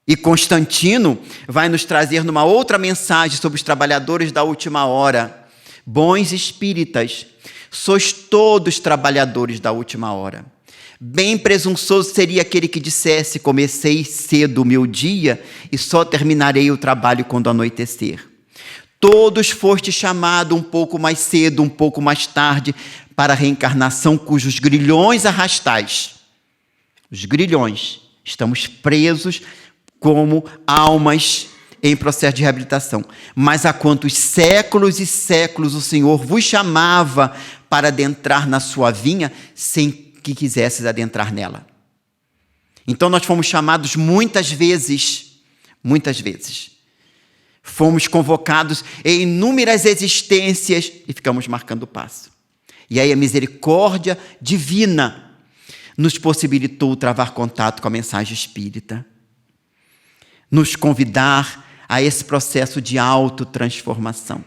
E Constantino vai nos trazer numa outra mensagem sobre os trabalhadores da última hora. Bons espíritas, sois todos trabalhadores da última hora. Bem presunçoso seria aquele que dissesse: comecei cedo o meu dia e só terminarei o trabalho quando anoitecer. Todos foste chamado um pouco mais cedo, um pouco mais tarde, para a reencarnação cujos grilhões arrastais. Os grilhões, estamos presos como almas em processo de reabilitação. Mas há quantos séculos e séculos o Senhor vos chamava para adentrar na sua vinha sem que quisesses adentrar nela. Então nós fomos chamados muitas vezes. Fomos convocados em inúmeras existências e ficamos marcando o passo. E aí a misericórdia divina nos possibilitou travar contato com a mensagem espírita, nos convidar a esse processo de autotransformação.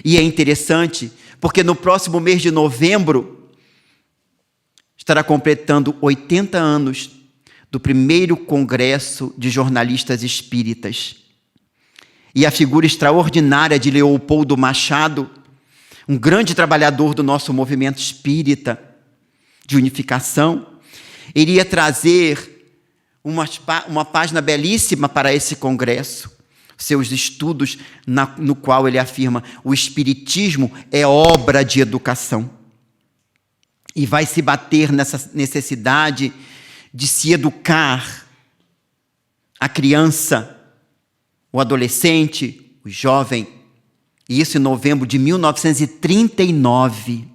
E é interessante, porque no próximo mês de novembro estará completando 80 anos do primeiro Congresso de Jornalistas Espíritas. E a figura extraordinária de Leopoldo Machado, um grande trabalhador do nosso movimento espírita de unificação, iria trazer uma página belíssima para esse congresso, seus estudos, no qual ele afirma: o espiritismo é obra de educação. E vai se bater nessa necessidade de se educar a criança, o adolescente, o jovem. E isso em novembro de 1939.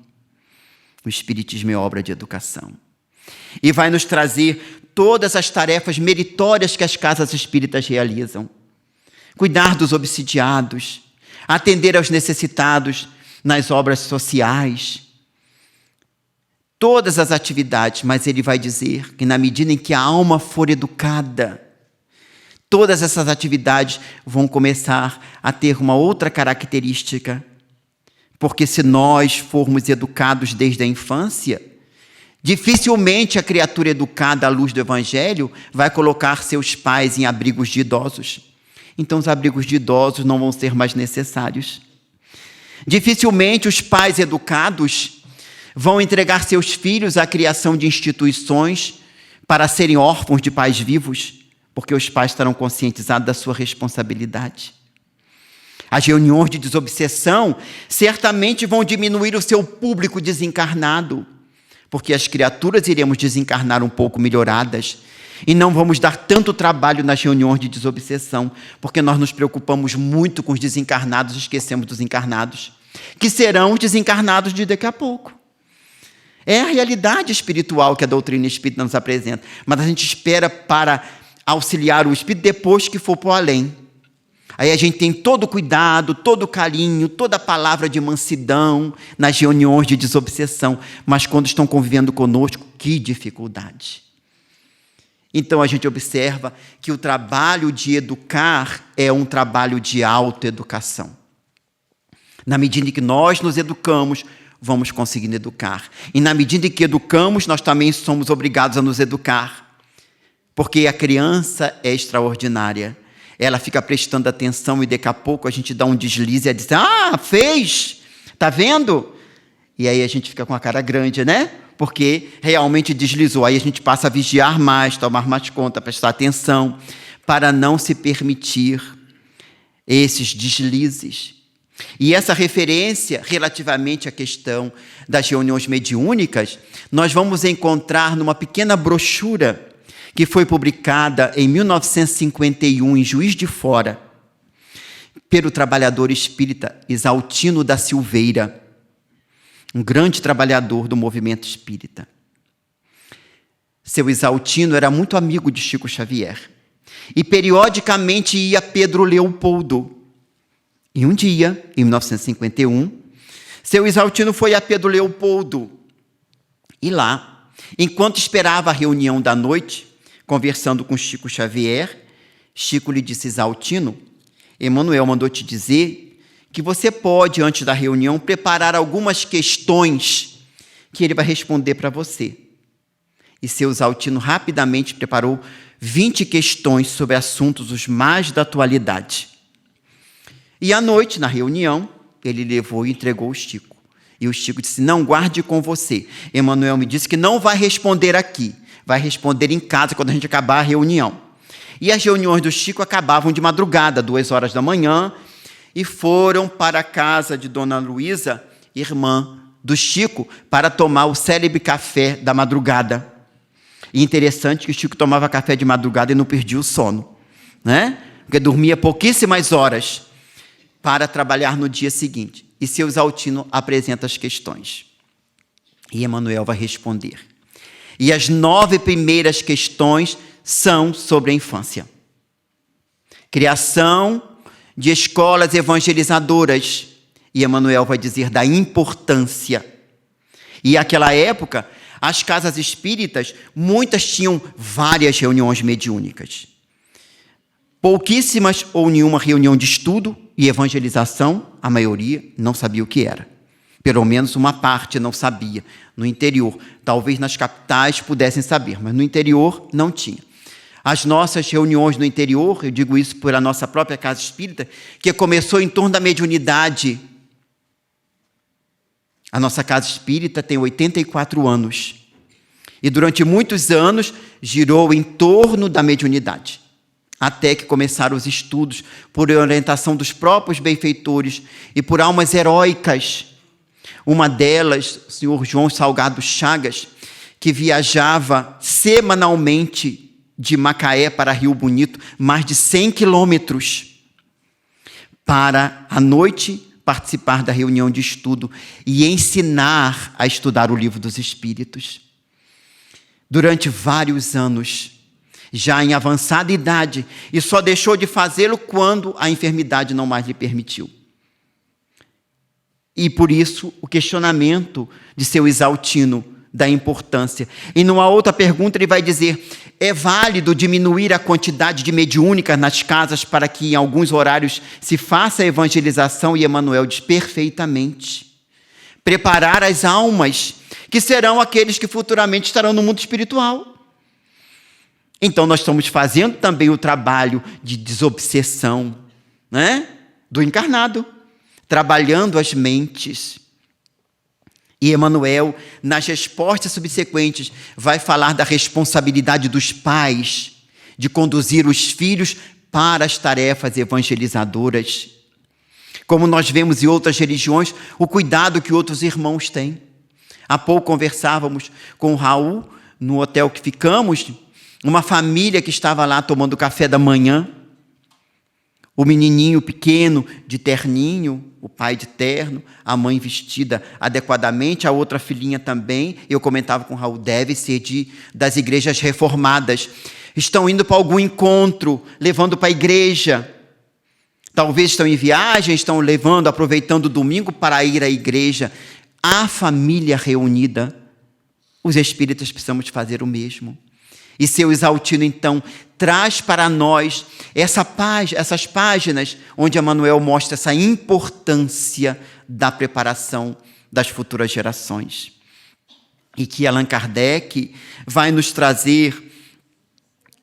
O Espiritismo é obra de educação. E vai nos trazer todas as tarefas meritórias que as casas espíritas realizam. Cuidar dos obsidiados, atender aos necessitados nas obras sociais. Todas as atividades, mas ele vai dizer que na medida em que a alma for educada, todas essas atividades vão começar a ter uma outra característica. Porque se nós formos educados desde a infância, dificilmente a criatura educada à luz do Evangelho vai colocar seus pais em abrigos de idosos. Então os abrigos de idosos não vão ser mais necessários. Dificilmente os pais educados vão entregar seus filhos à criação de instituições para serem órfãos de pais vivos, porque os pais estarão conscientizados da sua responsabilidade. As reuniões de desobsessão certamente vão diminuir o seu público desencarnado, porque as criaturas iremos desencarnar um pouco melhoradas e não vamos dar tanto trabalho nas reuniões de desobsessão, porque nós nos preocupamos muito com os desencarnados e esquecemos dos encarnados, que serão os desencarnados de daqui a pouco. É a realidade espiritual que a doutrina espírita nos apresenta, mas a gente espera para auxiliar o espírito depois que for para o além. Aí a gente tem todo o cuidado, todo o carinho, toda a palavra de mansidão nas reuniões de desobsessão, mas quando estão convivendo conosco, que dificuldade. Então a gente observa que o trabalho de educar é um trabalho de autoeducação. Na medida em que nós nos educamos, vamos conseguindo educar. E na medida em que educamos, nós também somos obrigados a nos educar. Porque a criança é extraordinária. Ela fica prestando atenção e daqui a pouco a gente dá um deslize e diz, fez, tá vendo? E aí a gente fica com a cara grande, né? Porque realmente deslizou. Aí a gente passa a vigiar mais, tomar mais conta, prestar atenção, para não se permitir esses deslizes. E essa referência relativamente à questão das reuniões mediúnicas, nós vamos encontrar numa pequena brochura que foi publicada em 1951 em Juiz de Fora, pelo trabalhador espírita Exaltino da Silveira, um grande trabalhador do movimento espírita. Seu Exaltino era muito amigo de Chico Xavier e periodicamente ia a Pedro Leopoldo. E um dia, em 1951, seu Exaltino foi a Pedro Leopoldo. E lá, enquanto esperava a reunião da noite, conversando com Chico Xavier, Chico lhe disse, Exaltino, Emmanuel mandou te dizer que você pode, antes da reunião, preparar algumas questões que ele vai responder para você. E seu Exaltino rapidamente preparou 20 questões sobre assuntos os mais da atualidade. E à noite, na reunião, ele levou e entregou o Chico. E o Chico disse, não guarde com você. Emmanuel me disse que não vai responder aqui, vai responder em casa quando a gente acabar a reunião. E as reuniões do Chico acabavam de madrugada, 2h da manhã, e foram para a casa de Dona Luísa, irmã do Chico, para tomar o célebre café da madrugada. E interessante que o Chico tomava café de madrugada e não perdia o sono, né? Porque dormia pouquíssimas horas para trabalhar no dia seguinte. E seu Exaltino apresenta as questões. E Emmanuel vai responder. E as 9 primeiras questões são sobre a infância. Criação de escolas evangelizadoras. E Emmanuel vai dizer da importância. E naquela época, as casas espíritas, muitas tinham várias reuniões mediúnicas. Pouquíssimas ou nenhuma reunião de estudo e evangelização, a maioria não sabia o que era. Pelo menos uma parte não sabia. No interior, talvez nas capitais pudessem saber, mas no interior não tinha. As nossas reuniões no interior, eu digo isso por a nossa própria casa espírita, que começou em torno da mediunidade. A nossa casa espírita tem 84 anos. E durante muitos anos girou em torno da mediunidade. Até que começaram os estudos por orientação dos próprios benfeitores e por almas heróicas. Uma delas, o senhor João Salgado Chagas, que viajava semanalmente de Macaé para Rio Bonito, mais de 100 quilômetros, para, à noite, participar da reunião de estudo e ensinar a estudar o Livro dos Espíritos. Durante vários anos, já em avançada idade, e só deixou de fazê-lo quando a enfermidade não mais lhe permitiu. E por isso o questionamento de seu Exaltino da importância. E numa outra pergunta ele vai dizer, é válido diminuir a quantidade de mediúnicas nas casas para que em alguns horários se faça a evangelização? E Emmanuel diz, perfeitamente. Preparar as almas, que serão aqueles que futuramente estarão no mundo espiritual. Então nós estamos fazendo também o trabalho de desobsessão, né, do encarnado, trabalhando as mentes. E Emmanuel, nas respostas subsequentes, vai falar da responsabilidade dos pais de conduzir os filhos para as tarefas evangelizadoras. Como nós vemos em outras religiões, o cuidado que outros irmãos têm. Há pouco conversávamos com o Raul, no hotel que ficamos, uma família que estava lá tomando café da manhã. O menininho pequeno de terninho, o pai de terno, a mãe vestida adequadamente, a outra filhinha também. Eu comentava com o Raul, deve ser das igrejas reformadas. Estão indo para algum encontro, levando para a igreja. Talvez estão em viagem, estão levando, aproveitando o domingo para ir à igreja. A família reunida. Os espíritas precisamos fazer o mesmo. E seu Exaltino, então, traz para nós essas páginas onde Emmanuel mostra essa importância da preparação das futuras gerações. E que Allan Kardec vai nos trazer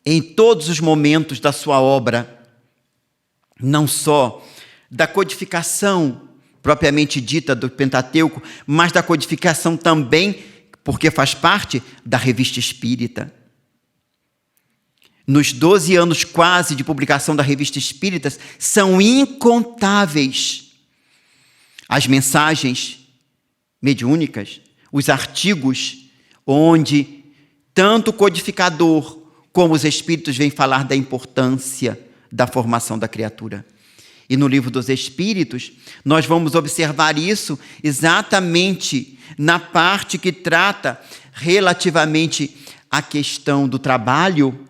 em todos os momentos da sua obra, não só da codificação propriamente dita do Pentateuco, mas da codificação também, porque faz parte da Revista Espírita. Nos 12 anos quase de publicação da Revista Espírita, são incontáveis as mensagens mediúnicas, os artigos onde tanto o codificador como os espíritos vêm falar da importância da formação da criatura. E no Livro dos Espíritos, nós vamos observar isso exatamente na parte que trata relativamente à questão do trabalho.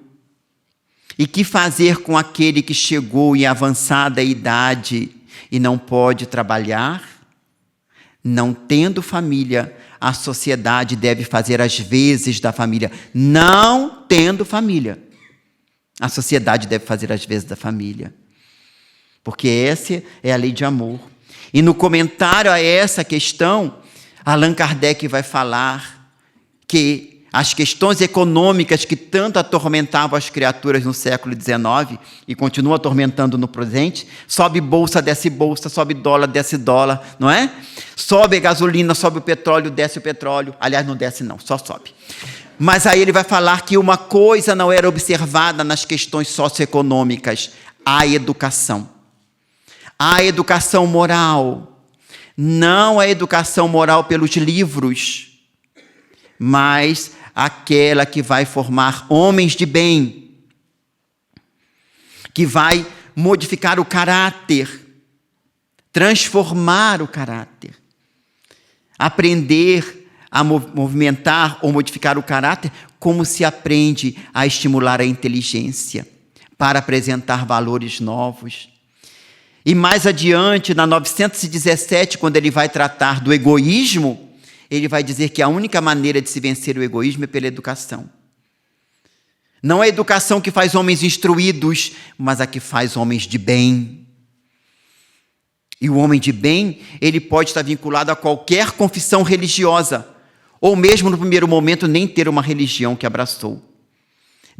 E que fazer com aquele que chegou em avançada idade e não pode trabalhar? Não tendo família, a sociedade deve fazer as vezes da família. Não tendo família, a sociedade deve fazer as vezes da família. Porque essa é a lei de amor. E no comentário a essa questão, Allan Kardec vai falar que as questões econômicas que tanto atormentavam as criaturas no século XIX e continuam atormentando no presente, sobe bolsa, desce bolsa, sobe dólar, desce dólar, não é? Sobe a gasolina, sobe o petróleo, desce o petróleo. Aliás, não desce não, só sobe. Mas aí ele vai falar que uma coisa não era observada nas questões socioeconômicas, a educação. A educação moral, não a educação moral pelos livros, mas aquela que vai formar homens de bem, que vai modificar o caráter, transformar o caráter, aprender a movimentar ou modificar o caráter, como se aprende a estimular a inteligência para apresentar valores novos. E mais adiante, na 917, quando ele vai tratar do egoísmo, ele vai dizer que a única maneira de se vencer o egoísmo é pela educação. Não é a educação que faz homens instruídos, mas a que faz homens de bem. E o homem de bem, ele pode estar vinculado a qualquer confissão religiosa, ou mesmo no primeiro momento nem ter uma religião que abraçou.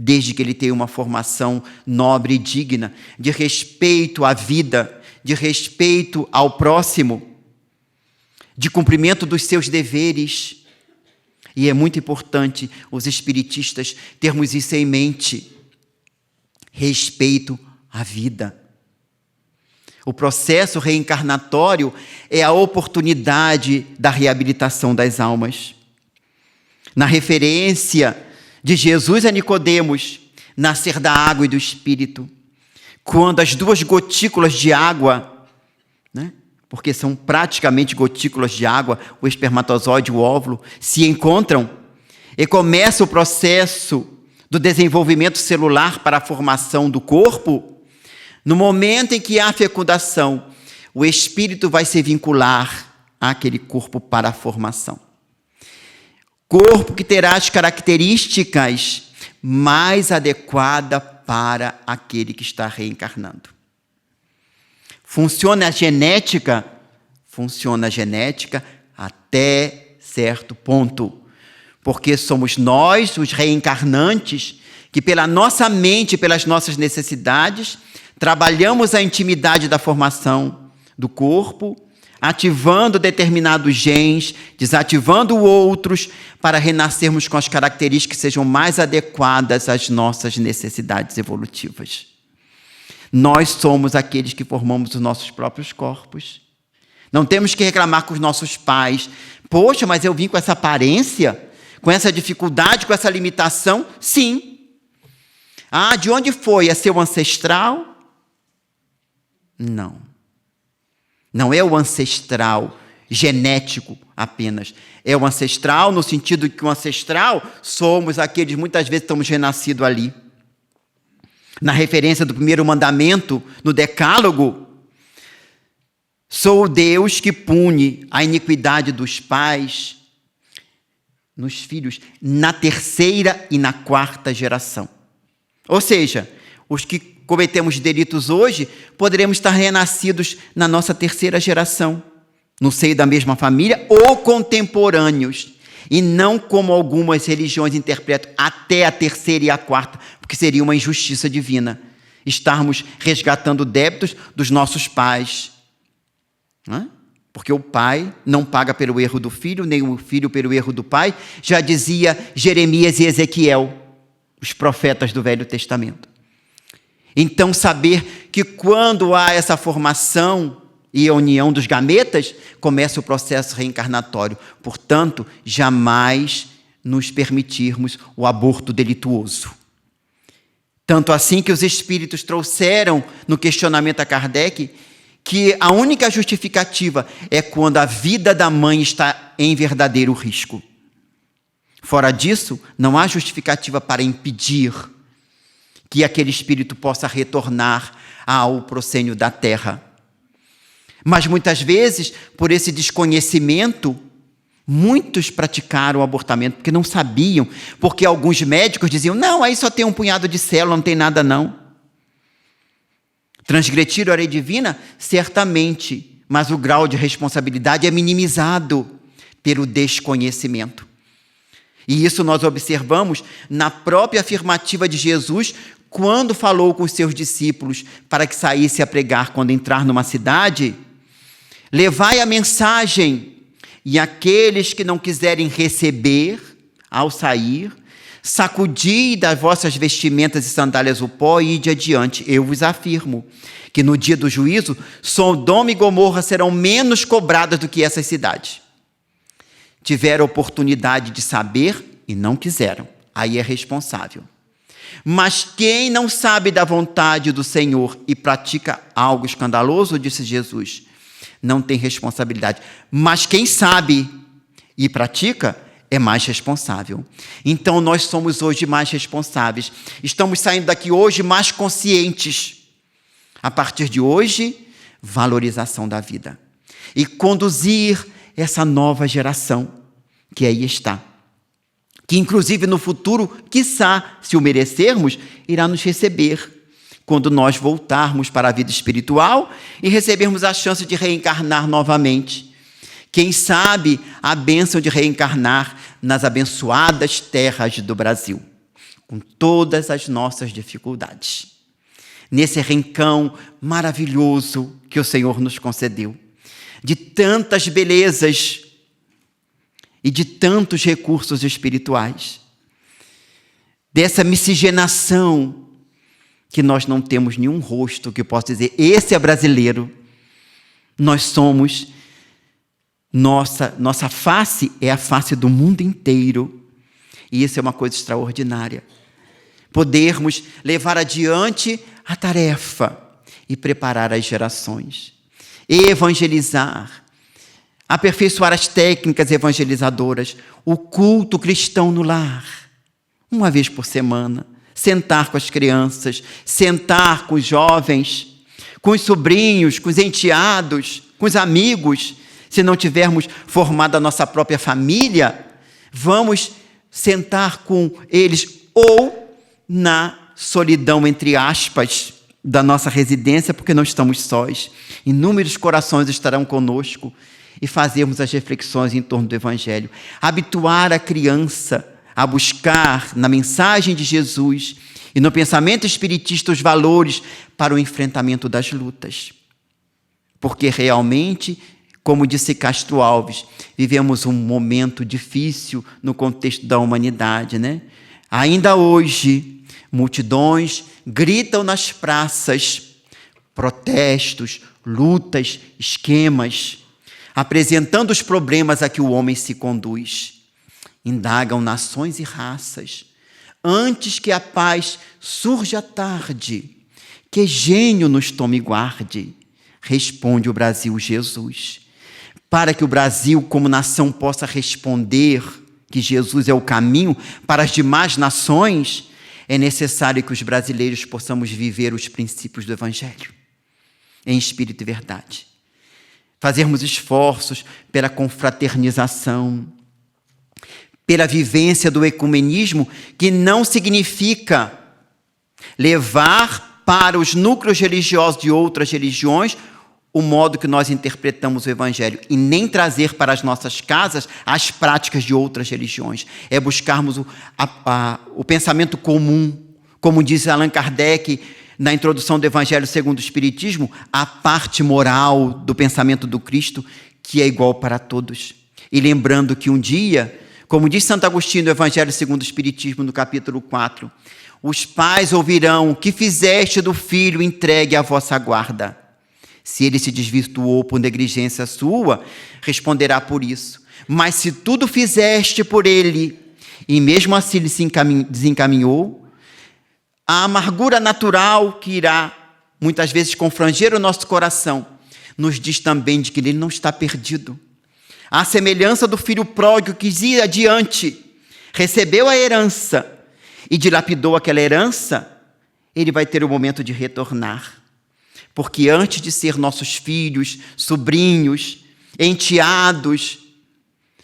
Desde que ele tenha uma formação nobre e digna, de respeito à vida, de respeito ao próximo, de cumprimento dos seus deveres. E é muito importante os espiritistas termos isso em mente. Respeito à vida. O processo reencarnatório é a oportunidade da reabilitação das almas. Na referência de Jesus a Nicodemos, nascer da água e do Espírito, quando as duas gotículas de água, né, porque são praticamente gotículas de água, o espermatozoide e o óvulo, se encontram e começa o processo do desenvolvimento celular para a formação do corpo. No momento em que há fecundação, o espírito vai se vincular àquele corpo para a formação. Corpo que terá as características mais adequadas para aquele que está reencarnando. Funciona a genética? Funciona a genética até certo ponto. Porque somos nós, os reencarnantes, que pela nossa mente, pelas nossas necessidades, trabalhamos a intimidade da formação do corpo, ativando determinados genes, desativando outros, para renascermos com as características que sejam mais adequadas às nossas necessidades evolutivas. Nós somos aqueles que formamos os nossos próprios corpos. Não temos que reclamar com os nossos pais. Poxa, mas eu vim com essa aparência, com essa dificuldade, com essa limitação? Sim. Ah, de onde foi? É seu ancestral? Não. Não é o ancestral genético apenas. É o ancestral no sentido que o ancestral somos aqueles, muitas vezes estamos renascidos ali. Na referência do primeiro mandamento, no Decálogo, sou o Deus que pune a iniquidade dos pais nos filhos na terceira e na quarta geração. Ou seja, os que cometemos delitos hoje, poderemos estar renascidos na nossa terceira geração, no seio da mesma família ou contemporâneos, e não como algumas religiões interpretam, até a terceira e a quarta, porque seria uma injustiça divina estarmos resgatando débitos dos nossos pais. Não é? Porque o pai não paga pelo erro do filho, nem o filho pelo erro do pai, já dizia Jeremias e Ezequiel, os profetas do Velho Testamento. Então, saber que quando há essa formação e a união dos gametas, começa o processo reencarnatório. Portanto, jamais nos permitirmos o aborto delituoso. Tanto assim que os espíritos trouxeram no questionamento a Kardec que a única justificativa é quando a vida da mãe está em verdadeiro risco. Fora disso, não há justificativa para impedir que aquele espírito possa retornar ao proscênio da terra. Mas muitas vezes, por esse desconhecimento, muitos praticaram o abortamento porque não sabiam, porque alguns médicos diziam, não, aí só tem um punhado de célula, não tem nada não. Transgredir a lei divina? Certamente, mas o grau de responsabilidade é minimizado pelo desconhecimento. E isso nós observamos na própria afirmativa de Jesus, quando falou com os seus discípulos para que saísse a pregar quando entrar numa cidade, levai a mensagem, e aqueles que não quiserem receber, ao sair, sacudi das vossas vestimentas e sandálias o pó e ide adiante. Eu vos afirmo que no dia do juízo, Sodoma e Gomorra serão menos cobradas do que essas cidades. Tiveram oportunidade de saber e não quiseram. Aí é responsável. Mas quem não sabe da vontade do Senhor e pratica algo escandaloso, disse Jesus, não tem responsabilidade. Mas quem sabe e pratica é mais responsável. Então nós somos hoje mais responsáveis. Estamos saindo daqui hoje mais conscientes. A partir de hoje, valorização da vida. E conduzir essa nova geração que aí está. Que inclusive no futuro, quiçá, se o merecermos, irá nos receber quando nós voltarmos para a vida espiritual e recebermos a chance de reencarnar novamente. Quem sabe a bênção de reencarnar nas abençoadas terras do Brasil, com todas as nossas dificuldades. Nesse rincão maravilhoso que o Senhor nos concedeu, de tantas belezas e de tantos recursos espirituais, dessa miscigenação que nós não temos nenhum rosto que possa dizer, esse é brasileiro. Nós somos, nossa face é a face do mundo inteiro. E isso é uma coisa extraordinária. Podermos levar adiante a tarefa e preparar as gerações. Evangelizar, aperfeiçoar as técnicas evangelizadoras, o culto cristão no lar, uma vez por semana. Sentar com as crianças, sentar com os jovens, com os sobrinhos, com os enteados, com os amigos. Se não tivermos formado a nossa própria família, vamos sentar com eles ou na solidão, entre aspas, da nossa residência, porque não estamos sós. Inúmeros corações estarão conosco e fazermos as reflexões em torno do Evangelho. Habituar a criança a buscar na mensagem de Jesus e no pensamento espiritista os valores para o enfrentamento das lutas. Porque realmente, como disse Castro Alves, vivemos um momento difícil no contexto da humanidade, né? Ainda hoje, multidões gritam nas praças, protestos, lutas, esquemas, apresentando os problemas a que o homem se conduz. Indagam nações e raças, antes que a paz surja tarde, que gênio nos tome e guarde, responde o Brasil Jesus. Para que o Brasil, como nação, possa responder que Jesus é o caminho para as demais nações, é necessário que os brasileiros possamos viver os princípios do Evangelho, em espírito e verdade. Fazermos esforços pela confraternização, pela vivência do ecumenismo, que não significa levar para os núcleos religiosos de outras religiões o modo que nós interpretamos o Evangelho e nem trazer para as nossas casas as práticas de outras religiões. É buscarmos o pensamento comum, como diz Allan Kardec na introdução do Evangelho segundo o Espiritismo, a parte moral do pensamento do Cristo, que é igual para todos. E lembrando que um dia, como diz Santo Agostinho no Evangelho segundo o Espiritismo, no capítulo 4, os pais ouvirão: o que fizeste do filho entregue à vossa guarda. Se ele se desvirtuou por negligência sua, responderá por isso. Mas se tudo fizeste por ele, e mesmo assim ele se desencaminhou, a amargura natural que irá muitas vezes confranger o nosso coração, nos diz também de que ele não está perdido. À semelhança do filho pródigo que ia adiante, recebeu a herança e dilapidou aquela herança, ele vai ter o momento de retornar. Porque antes de ser nossos filhos, sobrinhos, enteados,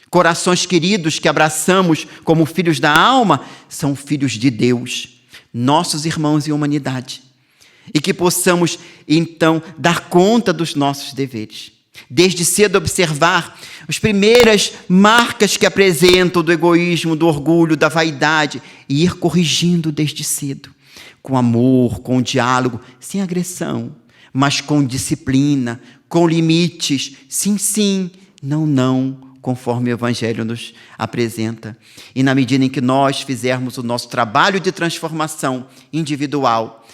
corações queridos que abraçamos como filhos da alma, são filhos de Deus, nossos irmãos em humanidade. E que possamos, então, dar conta dos nossos deveres. Desde cedo observar as primeiras marcas que apresentam do egoísmo, do orgulho, da vaidade, e ir corrigindo desde cedo, com amor, com diálogo, sem agressão, mas com disciplina, com limites, sim, sim, não, não, conforme o Evangelho nos apresenta. E na medida em que nós fizermos o nosso trabalho de transformação individual,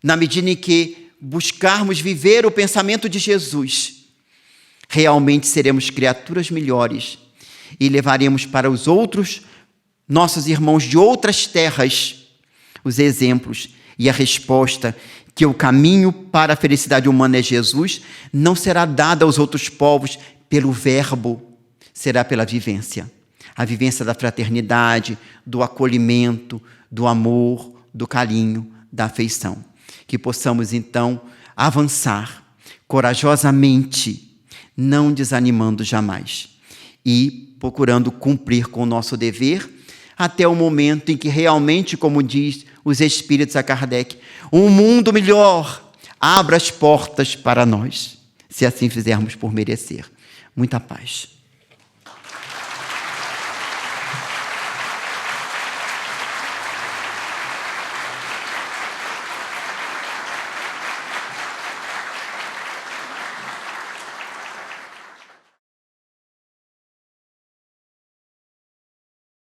na medida em que buscarmos viver o pensamento de Jesus, realmente seremos criaturas melhores e levaremos para os outros, nossos irmãos de outras terras, os exemplos e a resposta que o caminho para a felicidade humana é Jesus, não será dada aos outros povos pelo verbo, será pela vivência. A vivência da fraternidade, do acolhimento, do amor, do carinho, da afeição. Que possamos, então, avançar corajosamente, não desanimando jamais, e procurando cumprir com o nosso dever, até o momento em que realmente, como diz os Espíritos a Kardec, um mundo melhor abra as portas para nós, se assim fizermos por merecer. Muita paz.